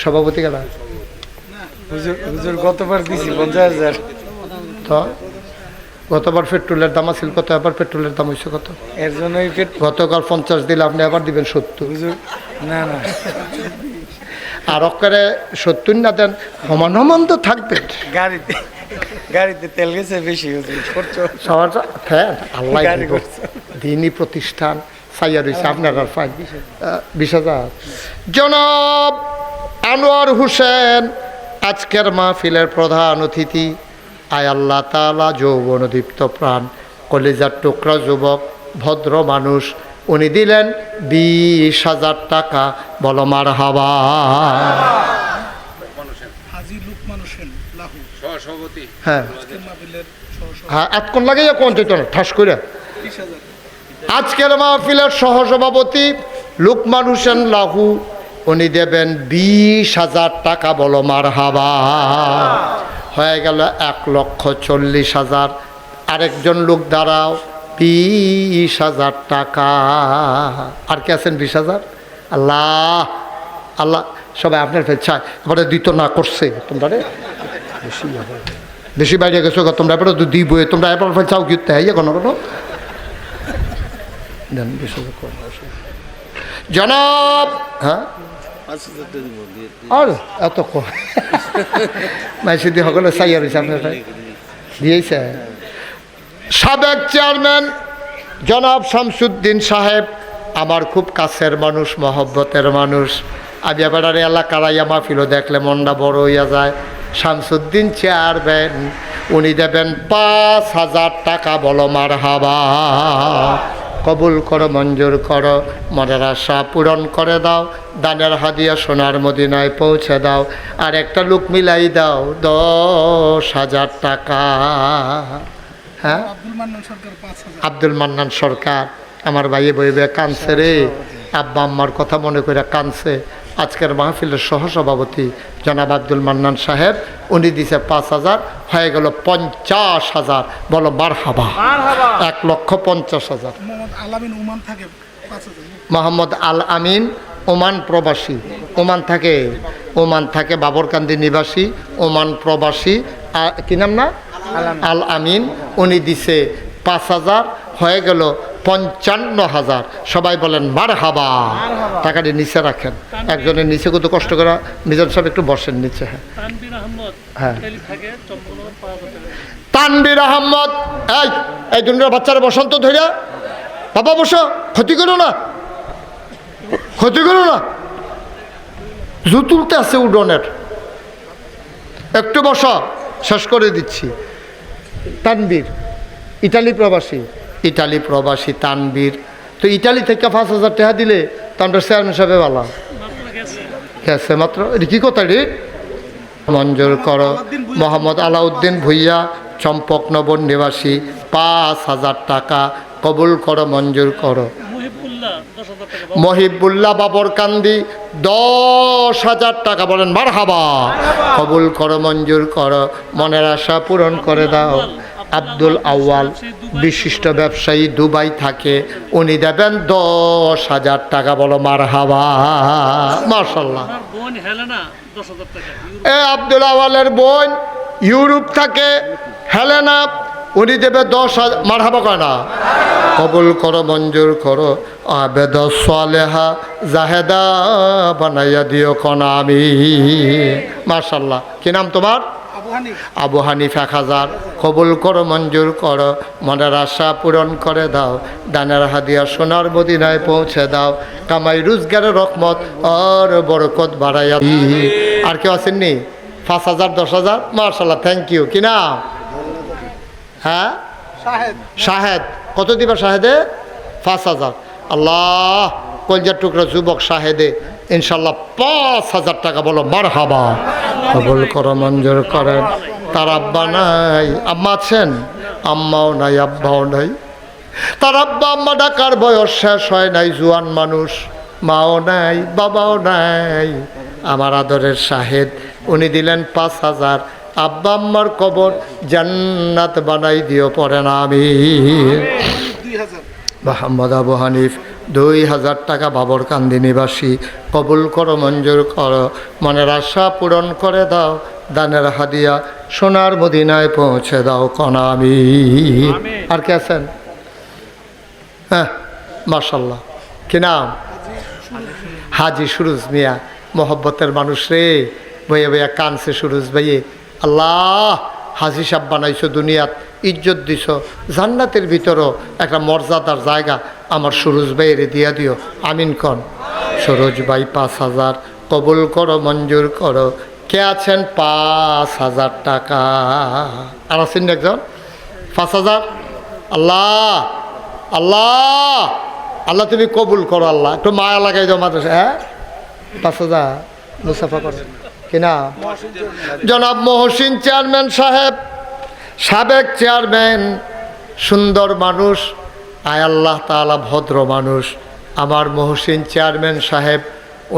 সভাপতি গেল গতবার দিছি 50,000। তো গতবার পেট্রোলের দাম আছিল কত, এবার পেট্রোলের দাম হয়েছে কত? এর জন্যই গতকাল 50 দিলে আপনি আবার দিবেন 70। না না, আর অক্কারে 70 না দেন, সমান সমান তো থাকবে। গাড়িতে তেল গেছে বেশি, সবার ফ্যান আল্লাহ দিনই প্রতিষ্ঠান সাইয়া রয়েছে আপনার আর ফাইন 20,000। জনাব আনোয়ার হোসেন আজকের মাহফিলের প্রধান অতিথি। আয় আল্লাহ তাআলা যৌবনদীপ্ত প্রাণ, কলিজার টুকরা যুবক, ভদ্র মানুষ, উনি দিলেন 20,000 টাকা, বলো মারহাবা। হ্যাঁ হ্যাঁ, এতক্ষণ লাগে কোন ঠাস করে। আজকের মাহফিলের সহসভাপতি লুকমান হোসেন লাহু, উনি দেবেন 20,000 টাকা, বলো মারহাবা। হয়ে গেল 1,40,000। আরেকজন লোক দাঁড়াও, 20,000 টাকা। আর কে আছেন? 20,000। আল্লাহ আল্লাহ সবাই আপনার ফের চায়, এবারে দিত না করছে তোমরা রে, বেশি বাইরে গেছো তোমরা, এবারে তো দিব তোমরা, এবার ফের চাও কি ইয়ে কোনো কোনো দেন 20,000 জনাব। হ্যাঁ আর এত মাইসি দিয়ে সকলে চাইয়া রয়েছে আপনার দিয়েছে। সাবেক চেয়ারম্যান জনাব শামসুদ্দিন সাহেব, আমার খুব কাছের মানুষ, মহব্বতের মানুষ। আমি এবার এলাকার আইয়া মাহফিলও দেখলে মনটা বড় হইয়া যায়। শামসুদ্দিন চেয়ারম্যান, উনি দেবেন 5,000 টাকা, বলো মারহাবা। কবুল করো, মঞ্জুর করো, মনের আশা পূরণ করে দাও, দানের হাদিয়া সোনার মদিনায় পৌঁছে দাও। আর একটা লোক মিলাই দাও 10,000 টাকা। হ্যাঁ আব্দুল মান্নান সরকার আমার ভাইয়ে বইবে কানছে রে, আব্বা আম্মার কথা মনে করে কানছে। আজকের মাহফিলের সহসভাপতি জনাব আব্দুল মান্নান সাহেব, উনি দিছে 5,000, হয়ে গেল 50,000, বলো মারহাবা। 1,50,000। মোহাম্মদ আল আমিন ওমান প্রবাসী, ওমান থাকে বাবরকান্দি নিবাসী, ওমান প্রবাসী। কি নাম না? আল আমিন। উনি দিছে 5,000, হয়ে গেল 55,000। সবাই বলেন মারহাবা। টাকাটি নিচে রাখেন, একজনের নিচে কত কষ্ট করা। মিজান সাহেব একটু বসেন নিচে। হ্যাঁ হ্যাঁ, তানবীর আহমদ, এই দুনিয়ার বাচ্চারা বসন্ত ধরিয়া, বাবা বসো, ক্ষতি করো না, ক্ষতি করো না। জু তুলতে আছে উডনের, একটু বসো, শেষ করে দিচ্ছি। তানবীর ইটালি প্রবাসী তানবীর। তো ইটালি থেকে 5,000 টাকা দিলে তো আমরা চেয়ারম্যান সাহেব ভালো গেছে মাত্র। এটা কি কথা রে? মঞ্জুর করো। মোহাম্মদ আলাউদ্দিন ভুইয়া চম্পকনগর নিবাসী, 5,000 টাকা, কবুল করো, মঞ্জুর করো। মহিবুল্লাহ বাবরকান্দি 10,000 টাকা, বলেন মারহাবা। কবুল করো, মঞ্জুর করো, মনের আশা পূরণ করে দাও। আব্দুল আউয়াল বিশিষ্ট ব্যবসায়ী, দুবাই থাকে, উনি দেবেন 10,000 টাকা। বলো মারহাবা, মাশাআল্লাহ। বোন হেলেনা 10,000 টাকা। এ আব্দুল আওয়ালের বোন ইউরোপ থাকে, হেলেনা, উনি দেবে 10,000। মারহাবা কয় না? কবুল করো, মঞ্জুর করো। আবেদ সালেহা জাহেদা বানাইয়া দিও কনা আমি। মাশাআল্লাহ। কি নাম তোমার? আবু হানিফ 1000। কবুল করো, মঞ্জুর করো, মনের আশা পূরণ করে দাও, দানের হাদিয়া সোনার মদিনায় পৌঁছে দাও, কামাই রোজগারের রহমত আর বরকত বাড়াইয়া। আর কেউ আসেননি? 5,000, 10,000। মাশাআল্লাহ, থ্যাংক ইউ। কি নাম? হ্যাঁ, শাহেদ। কত দিবা শাহেদে? 5,000। আল্লাহ, কলজার টুকরা যুবক শাহেদে ইনশাল্লাহ 5,000 টাকা। বলো মারহাবা। কবুল করো, মঞ্জুর করেন। তার আব্বা নাই, আম্মা আছেন? আম্মাও নাই, আব্বাও নাই। তার আব্বা আম্মা ডাকার বয়স শেষ হয় নাই, জুয়ান মানুষ, মাও নাই, বাবাও নাই। আমার আদরের শাহেদ, উনি দিলেন 5,000। আব্বা আম্মার কবর জান্নাত বানাই দিও, পড়ে না আমি। মোহাম্মদ আবু হানিফ 2,000 টাকা, বাবরকান্দি নিবাসী। কবুল করো, মঞ্জুর করো, মনের আশা পূরণ করে দাও, দানের হাদিয়া সোনার মদিনায় পৌঁছে দাও কনা আমি। আর কে আছেন? হ্যাঁ, মাশাআল্লাহ। কি নাম? হাজি সুরুজ মিয়া। মোহব্বতের মানুষ রে, ভাইয়া ভাইয়া কানছে সুরুজ ভাইয়ে। আল্লাহ, হাজি সাহেব বানাইছো, দুনিয়াত ইজ্জত দিছ, জান্নাতের ভিতরও একটা মর্যাদার জায়গা আমার সুরুজ ভাইয়ের দিয়া দিও, আমিন কন। সুরজ ভাই 5,000। কবুল করো, মঞ্জুর করো। কে আছেন? 5,000 টাকা। আর আছেন একজন? 5,000। আল্লাহ, আল্লাহ, আল্লাহ তুমি কবুল করো। আল্লাহ, একটু মায়া লাগাই দাও মাদ্রাসা। হ্যাঁ, 5,000 মুসাফা করো। কিনা? জনাব মহসিন চেয়ারম্যান সাহেব, সাবেক চেয়ারম্যান, সুন্দর মানুষ, আয় আল্লাহ তাআলা ভদ্র মানুষ। আমার মহসিন চেয়ারম্যান সাহেব,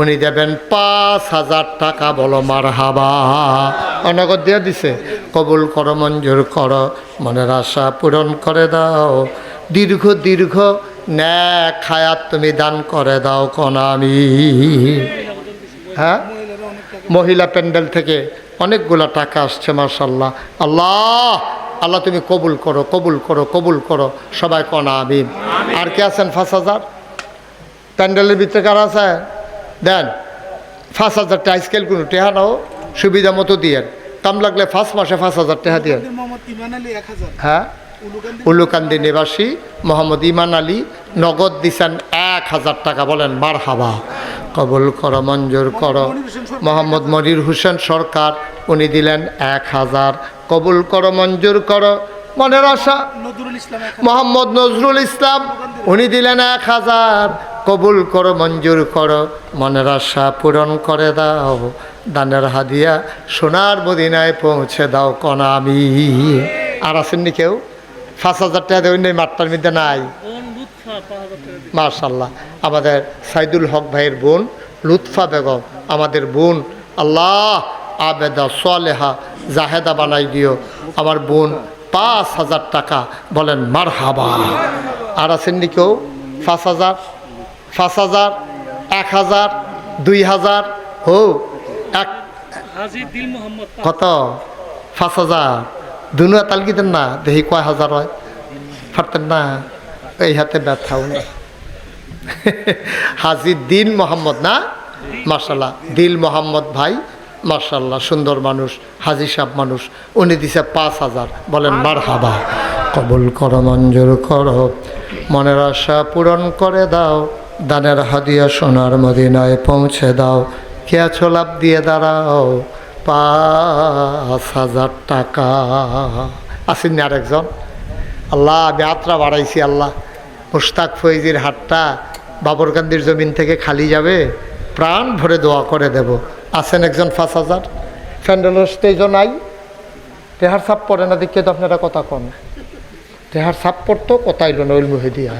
উনি দেবেন 5,000 টাকা। বলো মারহাবা। নগদ দিয়ে দিছে। কবুল করো, মঞ্জুর করো, মনের আশা পূরণ করে দাও, দীর্ঘ দীর্ঘ নেক হায়াত তুমি দান করে দাও কনা আমি। হ্যাঁ, মহিলা প্যান্ডেল থেকে অনেকগুলো টাকা আসছে, মাশাআল্লাহ। আল্লাহ, আল্লাহ তুমি কবুল করো, কবুল করো, কবুল করো, সবাই কনা আমিন। আর কে আছেন? 5,000। প্যান্ডেলের ভিতরে কারা আছে? দেন 5,000 টাকা। স্কেল কোনো টেহা নাও, সুবিধা মতো দিয়ে, কাম লাগলে 1 মাসে 5,000 টাকা দিয়ে। হ্যাঁ, উলুকান্দি নিবাসী মোহাম্মদ ইমান আলী, নগদ দিচ্ছেন 1,000 টাকা। বলেন মারহাবা। কবুল করো, মঞ্জুর করো। মোহাম্মদ মনির হোসেন সরকার, উনি দিলেন 1,000। কবুল করো, মঞ্জুর করো, মনের আশা। মোহাম্মদ নজরুল ইসলাম, উনি দিলেন 1,000। কবুল করো, মঞ্জুর করো, মনের আশা পূরণ করে দাও, দানের হাদিয়া সোনার মদিনায় পৌঁছে দাও কনা আমি। আর আসেননি কেউ? 5,000 টাকা দেবেন নেই, মাঠটার মধ্যে নাই। মাশাআল্লাহ, আমাদের সাইদুল হক ভাইয়ের বোন লুৎফা বেগম, আমাদের বোন। আল্লাহ, আবেদা সালেহা জাহেদা বানাই দিও আমার বোন। 5,000 টাকা। বলেন মারহাবা। আর আসেননি কেউ? 5,000, 5,000, 1,000, 2,000। হো এক কত? 5,000। দুনিয়া তালকি দেন না, দেখি কয় হাজার হয়। পারতেন না? এই হাতে ব্যথাও না। হাজি দিল মোহাম্মদ না? মাশাআল্লাহ, দিল মোহাম্মদ ভাই, মাশাআল্লাহ, সুন্দর মানুষ, হাজি সাহেব মানুষ, উনি দিছে 5,000। বলেন মারহাবা। কবুল করো, মঞ্জুর করো, মনের আশা পূরণ করে দাও, দানের হাদিয়া সোনার মদিনায় পৌঁছে দাও। কে আছো? লাভ দিয়ে দাঁড়াও। 5,000 টাকা। আসেননি আরেকজন? আল্লাহ, আমি আত্রা বাড়াইছি। আল্লাহ, মুশতাক ফৈজির হাটটা বাবরকান্দির জমিন থেকে খালি যাবে, প্রাণ ভরে দোয়া করে দেব। আছেন একজন? 5,000। প্যান্ডেলের স্টেজও নাই, তেহার সাপ পড়ে না দেখে তো আপনারা কথা কন। তেহার সাপ পড়তো, কথা এলো নইল মুহে দিয়া।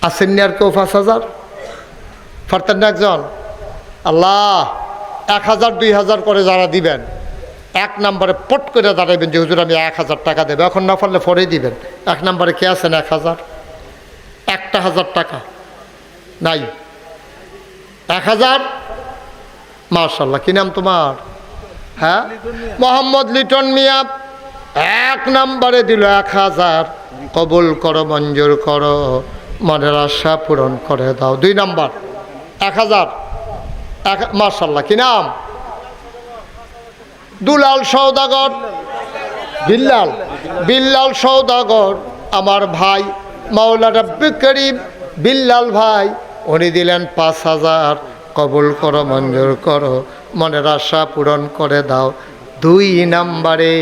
আসেননি আর কেউ? 5,000 পারতেন না একজন? আল্লাহ, 1,000, 2,000 করে যারা দিবেন, এক নম্বরে পট করে দাঁড়াবেন যে হুজুর আমি 1000 টাকা দেবো, এখন না পারলে পরেই দিবেন। এক নম্বরে কে আছেন 1000? 1000 টাকা নাই? 1000? মাশাআল্লাহ, কি নাম তোমার? হ্যাঁ, মোহাম্মদ লিটন মিয়া। এক নম্বরে দিল 1000। কবুল করো, মঞ্জুর করো, মনের আশা পূরণ করে দাও। 2 নম্বর 1000। মাশাআল্লাহ, কি নাম? দুলাল সওদাগর। বিল্লাল সওদাগর আমার ভাই, মাওলা রাব্বুল করিম বিল্লাল ভাই, উনি দিলেন 5000। কবুল করো, মঞ্জুর করো, মনের আশা পূরণ করে দাও। 2 নম্বরে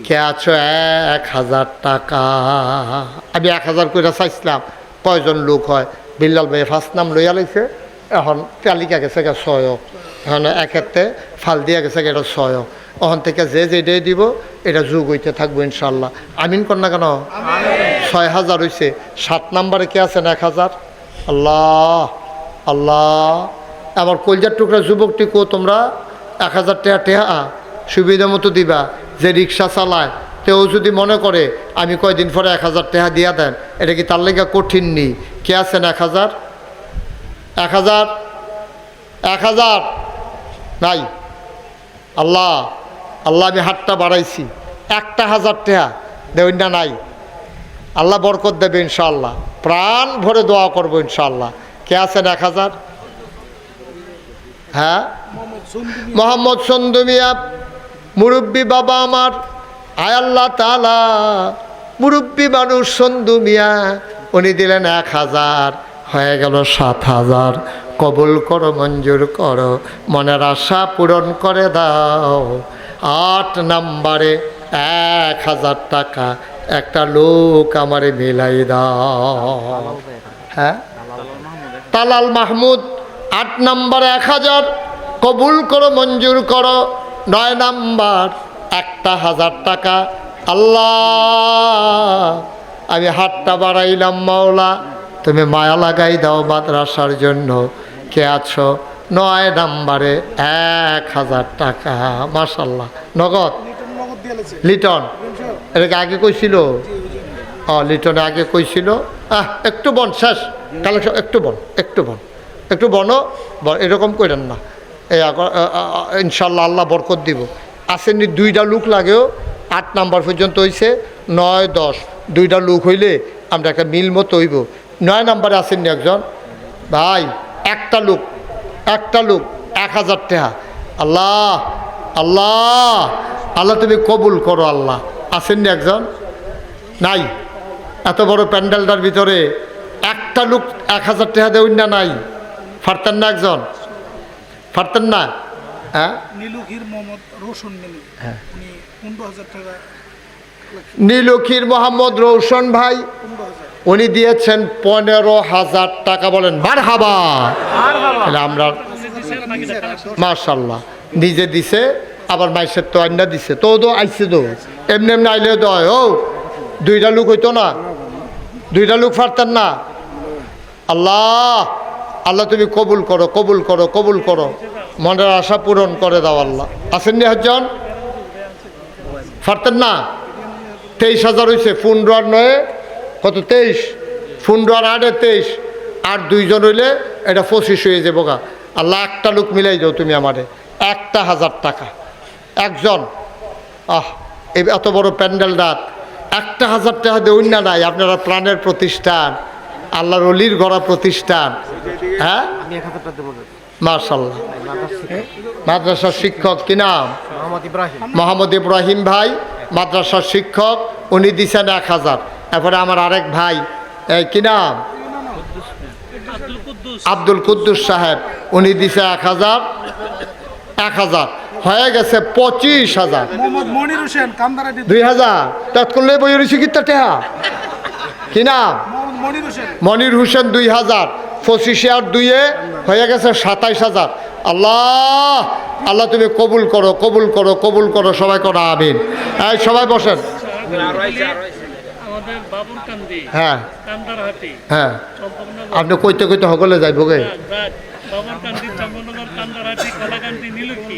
কে আছো? 1000 টাকা। আমি 1000 করে চাইছিলাম, কয়জন লোক হয়? বিল্লাল ভাই ফার্স্ট নাম লইয়া লাইছে, এখন তালিকা গেছে গা 6। এখন একেতে ফাল দিয়া গেছে এটা 6। ওখান থেকে যে যেটাই দিব এটা যোগ হইতে থাকবো ইনশাল্লাহ। আমিন কর না কেন? 6000 হয়েছে। 7 নম্বরে কে আছেন 1000? আল্লাহ আল্লাহ, আমার কলজার টুকরা যুবকটি কো, তোমরা 1000 টাকা টেহা সুবিধা মতো দিবা। যে রিক্সা চালায় তেও যদি মনে করে আমি কয়দিন পরে 1000 টাকা দিয়া দেন, এটা কি তার লেগে কঠিন নেই? কে আছেন 1000? 1000 নাই? আল্লাহ আল্লাহ, আমি হাতটা বাড়াইছি, 1000 টাকা দেবেন না? নাই? আল্লাহ বরকত দেবে ইনশাআল্লাহ, প্রাণ ভরে দোয়া করবো ইনশাআল্লাহ। কে আছেন 1000? হ্যাঁ, মোহাম্মদ সন্দু মিয়া, মুরব্বী বাবা আমার। আয় আল্লাহ তাআলা, মুরব্বী মানুষ সন্দু মিয়া, উনি দিলেন 1000, হয়ে গেল 7000। কবুল করো, মঞ্জুর করো, মনের আশা পূরণ করে দাও। 8 নম্বরে 1000 টাকা একটা লোক আমারে মিলাই দাও। হ্যাঁ, তালাল মাহমুদ। 8 নম্বরে 1000। কবুল করো, মঞ্জুর করো। 9 নম্বর 1000 টাকা। আল্লাহ, আমি হাতটা বাড়াইলাম, মাওলা তুমি মায়া লাগাই দাও মাদ্রাসার জন্য। কে আছো? 9 নম্বরে 1000 টাকা। মাশাআল্লাহ, নগদ। লিটন এটাকে আগে কইছিল? লিটনে আগে কইছিল। একটু বন, শেষ কালেকশন, একটু বনো, এরকম করেন না। এই ইনশাল্লাহ আল্লাহ বরকত দিব। আসেননি 2টা লোক লাগেও। 8 নম্বর পর্যন্ত হইছে, 9, 10, 2টা লোক হইলে আমরা একটা মিল মতো হইব। 9 নম্বরে আসেননি একজন ভাই, একটা লোক 1000 টাকা। আল্লাহ আল্লাহ আল্লাহ, তুমি কবুল করো আল্লাহ। আসেননি একজন? নাই? এত বড় প্যান্ডেলটার ভিতরে একটা লোক 1000 টাকা দেউন না? নাই? পারতেন না একজন? পারতেন না? হ্যাঁ, নীলক্ষীর মোহাম্মদ রোশন মিলি, উনি 15000 টাকা। নীলক্ষীর মোহাম্মদ রৌশন ভাই, 15000 উনি দিয়েছেন 15000 টাকা। বলেন মারহাবা। তাহলে আমরা মাশাআল্লাহ, নিজে দিছে, আবার মাইসের তো আন্না দিছে, তো আইসে তো এমনি আইলে তো হয়। ও 2টা লোক হইতো না? 2টা লোক পারতেন না? আল্লাহ আল্লাহ, তুমি কবুল করো, কবুল করো, কবুল করো, মনের আশা পূরণ করে দাও আল্লাহ। আসেননি একজন? পারতেন না? 23000 হয়েছে। 15 আর 9 কত? 23। 15 আর 8 23, আর 2 জন হইলে এটা 25 হয়ে যাবো গা। আল্লাহ, একটা লোক মিলাই দাও তুমি আমারে, 1000 টাকা একজন। এত বড় প্যান্ডেল রাত, 1000 টাকা দেউন না? নাই? আপনারা প্রাণের প্রতিষ্ঠান, আল্লাহর অলির গড়া প্রতিষ্ঠান। হ্যাঁ, মাশাআল্লাহ। মাদ্রাসার শিক্ষক, কি নাম? মোহাম্মদ ইব্রাহিম ভাই, মাদ্রাসার শিক্ষক, উনি দিছেন 1000। এরপরে আমার আরেক ভাই, কি নাম? আব্দুল কুদ্দুস সাহেব, উনি দিছে 1000। হয়ে গেছে 25000। মোহাম্মদ মনির হোসেন কামদারাটি 2000 তৎক্ষণে বই রয়েছে কিত্তা টেহা? কি নাম? মোহাম্মদ মনির হোসেন। মনির হোসেন 2000। 25 আর 2 হয়ে গেছে 27000। আল্লাহ আল্লাহ, তুমি কবুল করো, কবুল করো, কবুল করো। সবাই করো আমিন। এই সবাই বসেন। আমাদের বাবুর কান্দি, হ্যাঁ কান্দারহাটি, হ্যাঁ, চম্পকনগর, আপনি কইতে কইতে সকলে যাইব গে। সাবরকান্দি, চন্দননগর, কান্দারহাটি, কলাকান্দি, নীলক্ষী,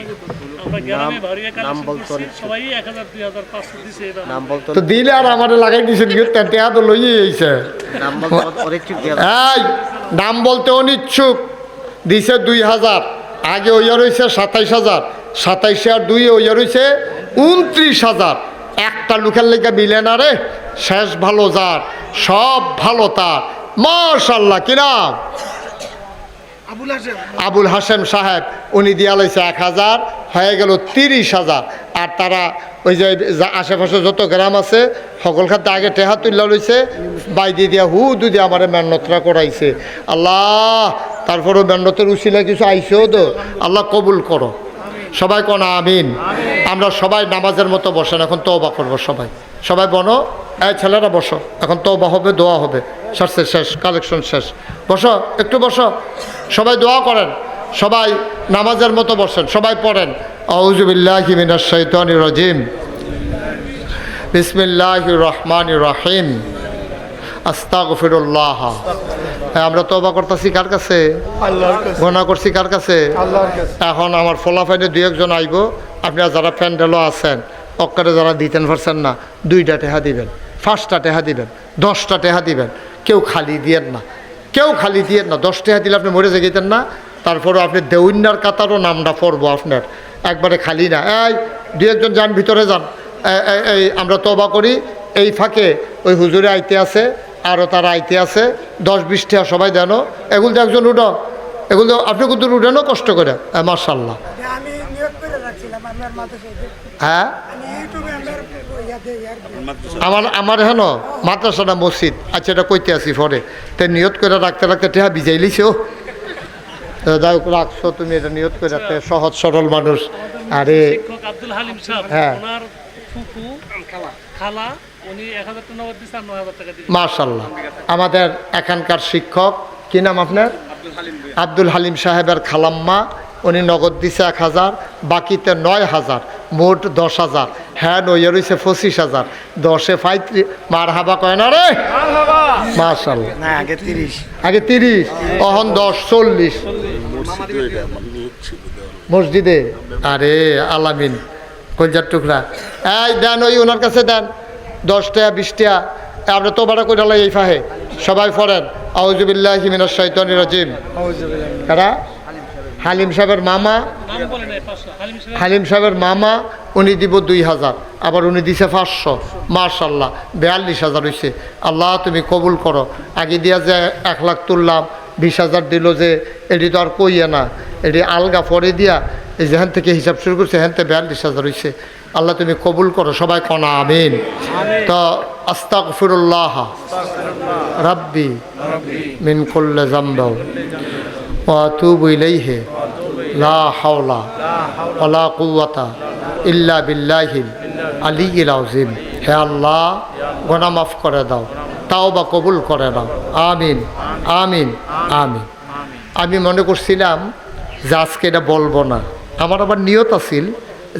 আমরা গ্রামে ভারিয়া কালেকশন করছি। সবাই 1000, 2000, 500 দিছে এবার। তো দিলে আর আমার লাগাই দিয়েছেন টেহা তো লইয়ে এইছে এই নাম বলতে অনিচ্ছুক দিছে 2000, আগে ওইয়া রয়েছে 27000, 27 আর 2 ওইয়া রয়েছে 29000। একটা লোকের লেগে মিলে না রে, শেষ ভালো যার সব ভালো তার। মাশাআল্লাহ, কি নাম? আবুল হাসেম। আবুল হাসেম সাহেব, উনি দিয়া লইছে 1000, হয়ে গেল 30,000। আর তারা ওই যে আশেপাশে যত গ্রাম আছে সকল খাতে আগে টেহা তুল্লা লইছে, বাইদি দিয়া হুদু দিয়ে আমার মেহনতরা করাইছে। আল্লাহ তারপরেও মেহনতের উসিলা কিছু আইসেও তো, আল্লাহ কবুল করো। সবাই কোন আমিন। আমরা সবাই নামাজের মতো বসেন, এখন তওবা করবো সবাই। সবাই বনো, এই ছেলেরা বসো, এখন তওবা হবে, দোয়া হবে। সারছে শেষ, কালেকশন শেষ। বসো, একটু বসো, সবাই দোয়া করেন। সবাই নামাজের মতো বসেন, সবাই পড়েন আউযু বিল্লাহি মিনাশ শাইতানির রাজিম, বিসমিল্লাহির রহমানির রহিম, আস্তাগফিরুল্লাহ। আমরা তওবা করতেছি কার কাছে? গুনাহ করছি কার কাছে? এখন আমার ফলাফাইনে 2-1 আইব। আপনারা যারা প্যান্ডেলও আছেন, অক্কারে যারা দিতেন পারছেন না, 2টা টেহা দিবেন, 5টা টেহা দিবেন, 10টা টেহা দিবেন। কেউ খালি দিয়েন না, কেউ খালি দিয়েন না। 10 টেহা দিলে আপনি মরে যেতেন না। তারপরও আপনি দেউন্যার কাতারও নামটা পড়বো আপনার, একবারে খালি না। এই 2-1 যান, ভিতরে যান। এই আমরা তওবা করি। এই ফাঁকে ওই হুজুরে আইতে আছে, আরও তারা আইতে আছে, 10-20 টাকা সবাই দেন। এগুলো তো একজন উঠো, এগুলো আপনি কিন্তু উঠেনও কষ্ট করে। মাশাআল্লাহ। আমি নিয়োগ করে রাখছিলাম আমার মাদ্রাসায়। হ্যাঁ, আমি ইউটিউবে আমার হেন মাদ্রাসাটা মসজিদ। আচ্ছা, এটা কইতে আসি পরে। তো নিয়ত করে রাখতে রাখতে টেহা বিজাই লিছো। যাই হোক, রাখছো তুমি, এটা নিয়ত করে রাখতে। সহজ সরল মানুষ। আরে শিক্ষক আব্দুল হালিম সাহেব, হ্যাঁ। ওনার ফুফু খালা, উনি 1000 টাকা নগদ দিছে আর 9000 টাকা দিছে। মাশাআল্লাহ। আমাদের এখানকার শিক্ষক, কি নাম আপনার? আব্দুল হালিম সাহেবের খালাম্মা, উনি নগদ দিছে 1000, বাকিতে 9000, মোট 10,000। হ্যাঁ, নইয়া রয়েছে 25,000। 10-এ 35। মারহাবা কয় না রে? মাশাআল্লাহ। না, আগে 30। আগে 30, অহন 10, 40 মসজিদে। আরে আলামিন কলজার টুকরা, এই দেন, ওই ওনার কাছে দেন 10 টাকা 20 টাকা। আমরা তো বাড়া করে এই ফাহে সবাই পড়েন আউযু বিল্লাহি মিনাশ শাইতানির রাজিম। কারা? হালিম সাহেবের মামা, নাম বলে নাই 500 হালিম সাহেব। হালিম সাহেবের মামা, উনি দিব 2000, আবার উনি দিছে 500। মাশাআল্লাহ, 42,000 হয়েছে। আল্লাহ তুমি কবুল করো। আগে দিয়া যে 1 লাখ তুললাম, 20,000 দিল, যে এটি তো আর কইয়া না, এটি আলগা পরে দিয়া এই যেখান থেকে হিসাব শুরু করছে, এখান থেকে 42,000 হয়েছে। আল্লাহ তুমি কবুল করো। সবাই কনা আমিন। তো আস্তাগফিরুল্লাহ রাব্বি মিন কুল্লি যামবি ওয়া আতুবু ইলাইহি লা হাওলা ওয়ালা কুওয়াতা ইল্লা বিল্লাহিল আলিয়্যিল আযীম। হে আল্লাহ, গুনাহ মাফ করে দাও, তাওবা কবুল করে দাও। আমিন, আমিন, আমিন। আমি মনে করছিলাম যে আজকে এটা বলবো না। আমার আবার নিয়ত আছিল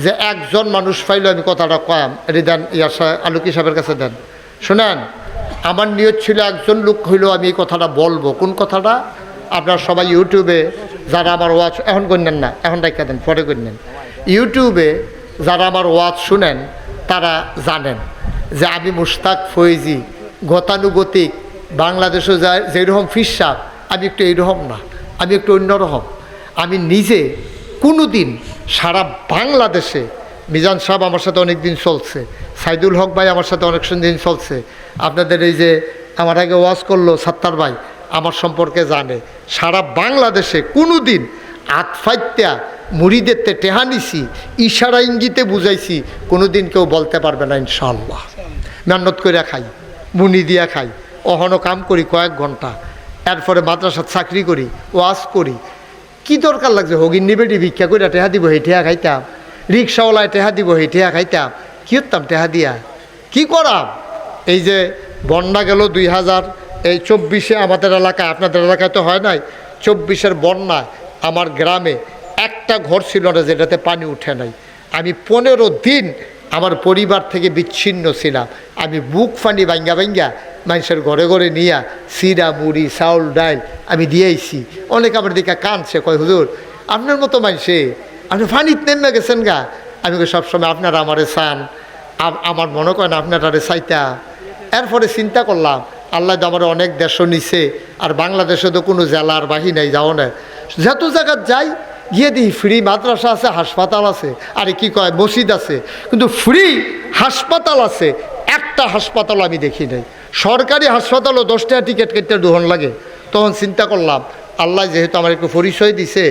যে একজন মানুষ পাইলে আমি কথাটা কয়াম। এটি দেন, আলুকি সাহেবের কাছে দেন। শোনেন, আমার নিয়ত ছিল একজন লোক হইলেও আমি এই কথাটা বলবো। কোন কথাটা? আপনারা সবাই ইউটিউবে যারা আমার ওয়াজ, এখন করলেন না, এখন ডাইকা দেন, পরে করলেন। ইউটিউবে যারা আমার ওয়াজ শুনেন তারা জানেন যে আমি মুশতাক ফয়েজি, গতানুগতিক বাংলাদেশে যেরকম ফিরসাব, আমি একটু এইরকম না, আমি একটু অন্যরকম। আমি নিজে কোনো দিন সারা বাংলাদেশে, মিজান সাহেব আমার সাথে অনেক দিন চলছে, সাইদুল হক ভাই আমার সাথে অনেক দিন চলছে, আপনাদের এই যে আমার আগে ওয়াজ করলো সাত্তার ভাই আমার সম্পর্কে জানে। সারা বাংলাদেশে কোনো দিন আতফাইত্যা মুড়িদেরতে টেহা নিছি, ইশারা ইঙ্গিতে বুঝাইছি, কোনো দিন কেউ বলতে পারবে না ইনশাআল্লাহ। মেহনত করে খাই, মুনি দিয়া খাই, অহনো কাম করি কয়েক ঘন্টা, এরপরে মাদ্রাসার চাকরি করি, ওয়াজ করি। কি দরকার লাগছে হগিন নিবেটি ভিক্ষা করে টেহা দিব, সেই টেহা খাইতাম। রিক্সাওয়ালায় টেহা দিব, সেই টেহা খাইতাম। কী করতাম টেহা দিয়া? কি করাম? এই যে বন্যা গেল 2024-এ আমাদের এলাকায়, আপনাদের এলাকায় তো হয় নাই, 24-এর বন্যায় আমার গ্রামে একটা ঘর ছিল না যেটাতে পানি উঠে নাই। আমি 15 দিন আমার পরিবার থেকে বিচ্ছিন্ন ছিলাম। আমি বুক পানি ভাঙ্গা ভাঙ্গা মানুষের ঘরে ঘরে নিয়া সিরা মুড়ি চাউল ডাল আমি দিয়েছি। অনেক আমার দিকে কাঁদছে, কয় হুজুর আপনার মতো মানুষে আপনি ফানিত নেমে গেছেন গা। আমি সবসময় আপনারা আমারে চান, আমার মনে করেন আপনারা চাইতা। এরপরে চিন্তা করলাম আল্লাহ তো আমার অনেক দেশও নিছে, আর বাংলাদেশে তো কোনো জেলার বাহি নাই, যাও না, যত জায়গায় যাই গিয়ে দিই ফ্রি মাদ্রাসা আছে, হাসপাতাল আছে, আরে কি কয় মসজিদ আছে, কিন্তু ফ্রি হাসপাতাল আছে একটা হাসপাতাল আমি দেখি নাই। সরকারি হাসপাতালও 10 টাকা টিকিট কেটে দোহন লাগে। তখন চিন্তা করলাম আল্লাহ যেহেতু আমার একটু পরিচয় দিছে,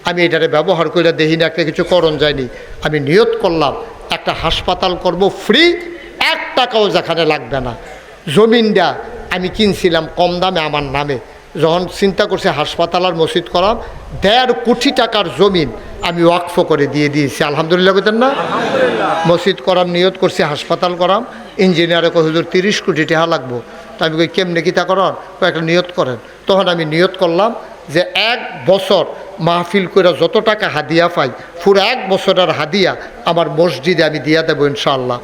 আমি এটারে ব্যবহার করে দেখি না একটা কিছু করণ যায়নি। আমি নিয়ত করলাম একটা হাসপাতাল করব ফ্রি, 1 টাকাও যেখানে লাগবে না। জমিনটা আমি কিনছিলাম কম দামে আমার নামে। যখন চিন্তা করছে হাসপাতাল আর মসজিদ করাম, 1.5 কোটি টাকার জমিন আমি ওয়াকফ করে দিয়ে দিয়েছি। আলহামদুলিল্লাহ বলতেন না? মসজিদ করাম নিয়ত করছি, হাসপাতাল করাম। ইঞ্জিনিয়ারে কয় হুজুর 30 কোটি টাকা লাগবো। তো আমি কই কেমনে কিতা করেন? একটা নিয়ত করেন। তখন আমি নিয়ত করলাম যে 1 বছর মাহফিল করে যত টাকা হাদিয়া পাই, পুরো 1 বছরের হাদিয়া আমার মসজিদে আমি দিয়া দেবো ইনশাআল্লাহ।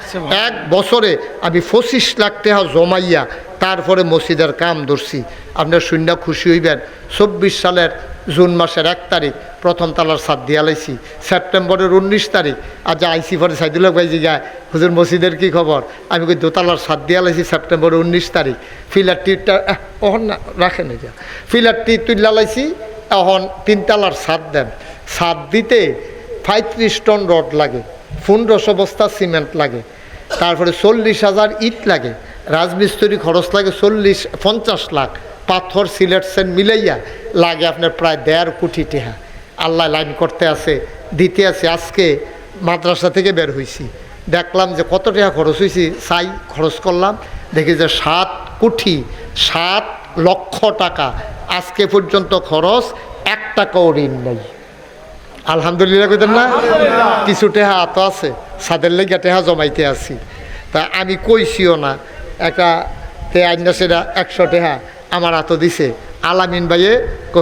1 বছরে আমি 25 লাখ টাকা জমাইয়া তারপরে মসজিদের কাম ধরছি। আপনার শূন্য খুশি হইবেন। 24 সালের জুন মাসের 1 তারিখ প্রথম তালার ছাদ দিয়া লাইছি। সেপ্টেম্বরের 19 তারিখ আজ আইসি পরে সাইদুল্লাহ ভাই জিগায় হুজুর মসজিদের কি খবর? আমি কই দোতলার ছাদ দিয়া লাইছি সেপ্টেম্বরের 19 তারিখ। ফিলার টিটটা ওহন না রাখেন, এটা ফিলার টি তুইলা লাইছি। এখন 3 তালার ছাদ দেন। ছাদ দিতে 35 টন রড লাগে, 1500 বস্তা সিমেন্ট লাগে, তারপরে 40,000 ইট লাগে, রাজমিস্ত্রি খরচ লাগে 50 লাখ, পাথর সিলেট সেন্ট মিলাইয়া লাগে আপনার প্রায় 1.5 কোটি টাকা। আল্লাহ লাইন করতে আছে, দিতে আছে। আজকে মাদ্রাসা থেকে বের হয়েছি, দেখলাম যে কত টাকা খরচ হয়েছি, চাই খরচ করলাম, দেখি যে 7 কোটি 7 লক্ষ টাকা আজকে পর্যন্ত খরচ, 1 টাকাও ঋণ নেই। আলহামদুলিল্লাহ কইতেন না? কিছু টেহা তো আছে, সাদের লেগে টেহা জমাইতে আছি। তা আমি কইছিও না, একটা আইনা সেটা 100 টেহা আমার হাতও দিছে। আলামিন ভাইয়ে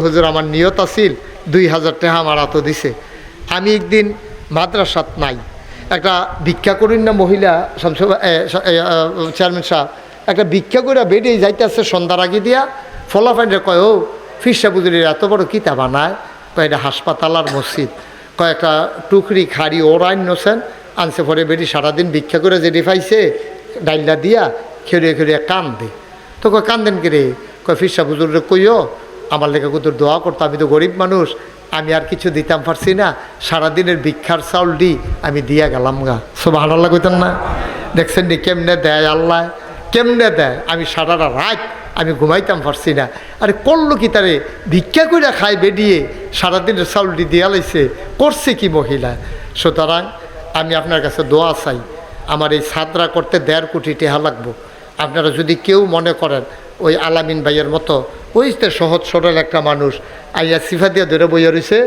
হুজুর আমার নিয়ত আছিল 2000 টাকা আমার হাতও দিছে। আমি একদিন মাদ্রাসাত নাই, একটা ভিক্ষা করেন না মহিলা চেয়ারম্যান সাহেব, একটা ভিক্ষা করে বেরিয়ে যাইতেছে সন্ধ্যার আগে দিয়া। ফলাফাইনরে কয় ও ফিরসা বুজুরির এত বড় কিতা বানায়? কয় এটা হাসপাতাল আর মসজিদ। কয়েকটা টুকরি খাড়ি ওরাই নছেন আনছে, পরে বেরি সারাদিন ভিক্ষা করে যেটি পাইছে ডাইলা দিয়া খেড়িয়ে খেড়িয়ে কান্দে। তো কয় কান্দেন কে রে? কয় ফিরসা বুজুরে কইও আমার লেখা কুতুর দোয়া করতো, আমি তো গরিব মানুষ, আমি আর কিছু দিতাম পারছি না, সারাদিনের ভিক্ষার চাউল দি আমি দিয়া গেলাম গা। সুবহানাল্লাহ কইতেন না? দেখছেন নি কেমনে দেয় আল্লাহ, কেমনে দেয়। আমি সারা রাত আমি ঘুমাইতাম পারছি না। আরে করলো কি তারে? ভিক্ষা করে খায় বেরিয়ে সারাদিনের চাউলটি দিয়া লাইছে, করছে কি মহিলা? সুতরাং আমি আপনার কাছে দোয়া চাই, আমার এই ছাদরা করতে 1.5 কোটি টাকা লাগবো। আপনারা যদি কেউ মনে করেন ওই আলামিন ভাইয়ের মতো ওই সহজ সরল একটা মানুষ আইয়া সিফা দিয়ে ধরে বইয়া রয়েছে,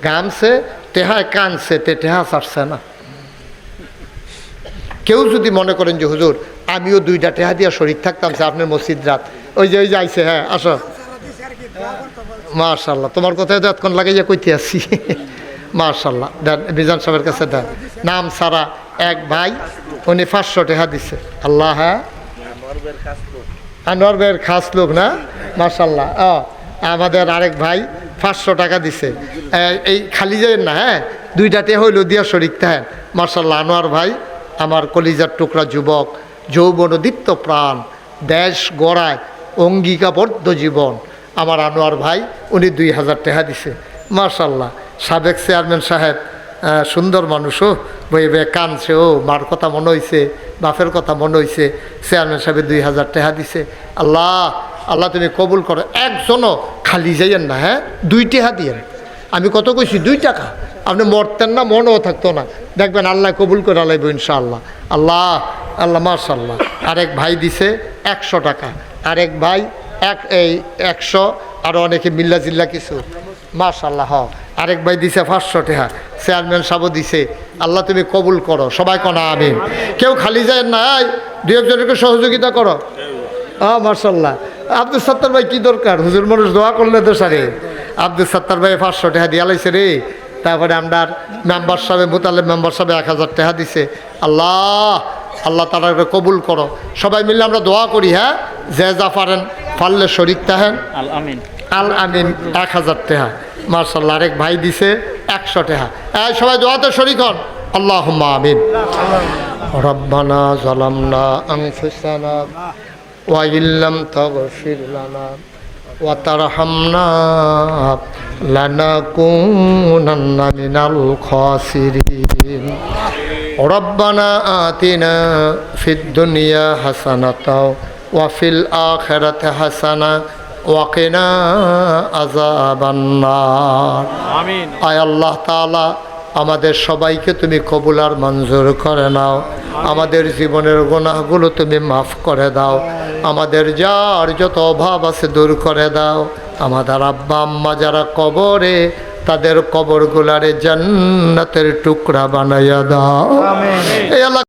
গামছে, টেহায় কানছে, টেহা ছাড়ছে না। কেউ যদি মনে করেন যে হুজুর আমিও 2টা টেহা দিয়া শরীর থাকতাম আপনার মসজিদ রাত, ওই যে আইছে, হ্যাঁ আসো, মাশাল্লাহ, তোমার কথায় তো এতক্ষণ লাগাইয়া কইতে আসছি। মাশাল্লাহ, দেন মিজান সাহেবের কাছে দেন। নাম সারা এক ভাই, উনি 500 টাকা দিছে। আল্লাহ, হ্যাঁ আনোয়ার ভাইয়ের খাস লোক না? মাশাল্লাহ। আমাদের আরেক ভাই 500 টাকা দিছে। এই খালি যায় না, হ্যাঁ 2টা টেহা হইল দিয়া শরীর থাকেন। মাশাল্লাহ, আনোয়ার ভাই আমার কলিজার টুকরা যুবক, যৌবন দীপ্ত প্রাণ, দেশ গড়ায় অঙ্গিকাবদ্ধ জীবন। আমার আনোয়ার ভাই উনি 2000 টাকা দিছে। মাশাল্লাহ, সাবেক চেয়ারম্যান সাহেব সুন্দর মানুষও বই বয়ে কানছে, ও মার কথা মনে হয়েছে, বাপের কথা মনে হয়েছে। চেয়ারম্যান সাহেবের 2000 টাকা দিছে। আল্লাহ আল্লাহ তুমি কবুল করো। একজনও খালি যাইয়েন না, হ্যাঁ 2 টাকা দিয়েন। আমি কত কইছি? 2 টাকা। আপনি মরতেন না, মনেও থাকতো না, দেখবেন আল্লাহ কবুল করে আলাইব ইনশাআল্লাহ। আল্লাহ আল্লাহ মাশাল্লাহ। আরেক ভাই দিছে 100 টাকা, আরেক ভাই 100, আরও অনেকে মিল্লা জিল্লা কিছু। মাশাল্লাহ। আরেক ভাই দিছে 500 টাকা, চেয়ারম্যান সাহেবও দিছে। আল্লাহ তুমি কবুল করো, সবাই কনা আমিন। কেউ খালি যায় না, 2-1জনকে সহযোগিতা করো। মাশাল্লাহ। আব্দুল সত্তার ভাই কি দরকার, হুজুর মানুষ দোয়া করলে তো সারে। আব্দুল সত্তার ভাই 500 টাকা দিয়া লাইছে রে। তারপরে আপনার মেম্বার সাহেব, মুতালেব মেম্বার সাহেব 1000 টাকা দিছে। আল্লাহ আল্লাহ তারা কবুল করো। সবাই মিলে আমরা দোয়া করি, হ্যাঁ যে যা পারেন পারলে শরীক তাহেন আল আমিন আল আমিন 1000 টাকা মার্শাল্লাহ আরেক ভাই দিছে 100 টাকা এই সবাই দোয়াতে শরীক হন আল্লাহুম্মা আমিন রব্বানা যালামনা আনফুসানা ওয়া ইল্লাম তাগফির লানা ওয়া তারহামনা লানাকুনান্না মিনাল খাসিরিন রব্বানা আতিনা ফিদ দুনিয়া হাসানাতাও ওয়া ফিল আখিরাতি হাসানা ওয়া কিনা আযাবান নার আমিন আয় আল্লাহ তাআলা আমাদের সবাইকে তুমি কবুল আর মঞ্জুর করে নাও আমাদের জীবনের গুনাহগুলো তুমি মাফ করে দাও আমাদের যার যত অভাব আছে দূর করে দাও আমাদের আব্বা আম্মা যারা কবরে তাদের কবরগুলারে জান্নাতের টুকরা বানাইয়া দাও এই আল্লাহ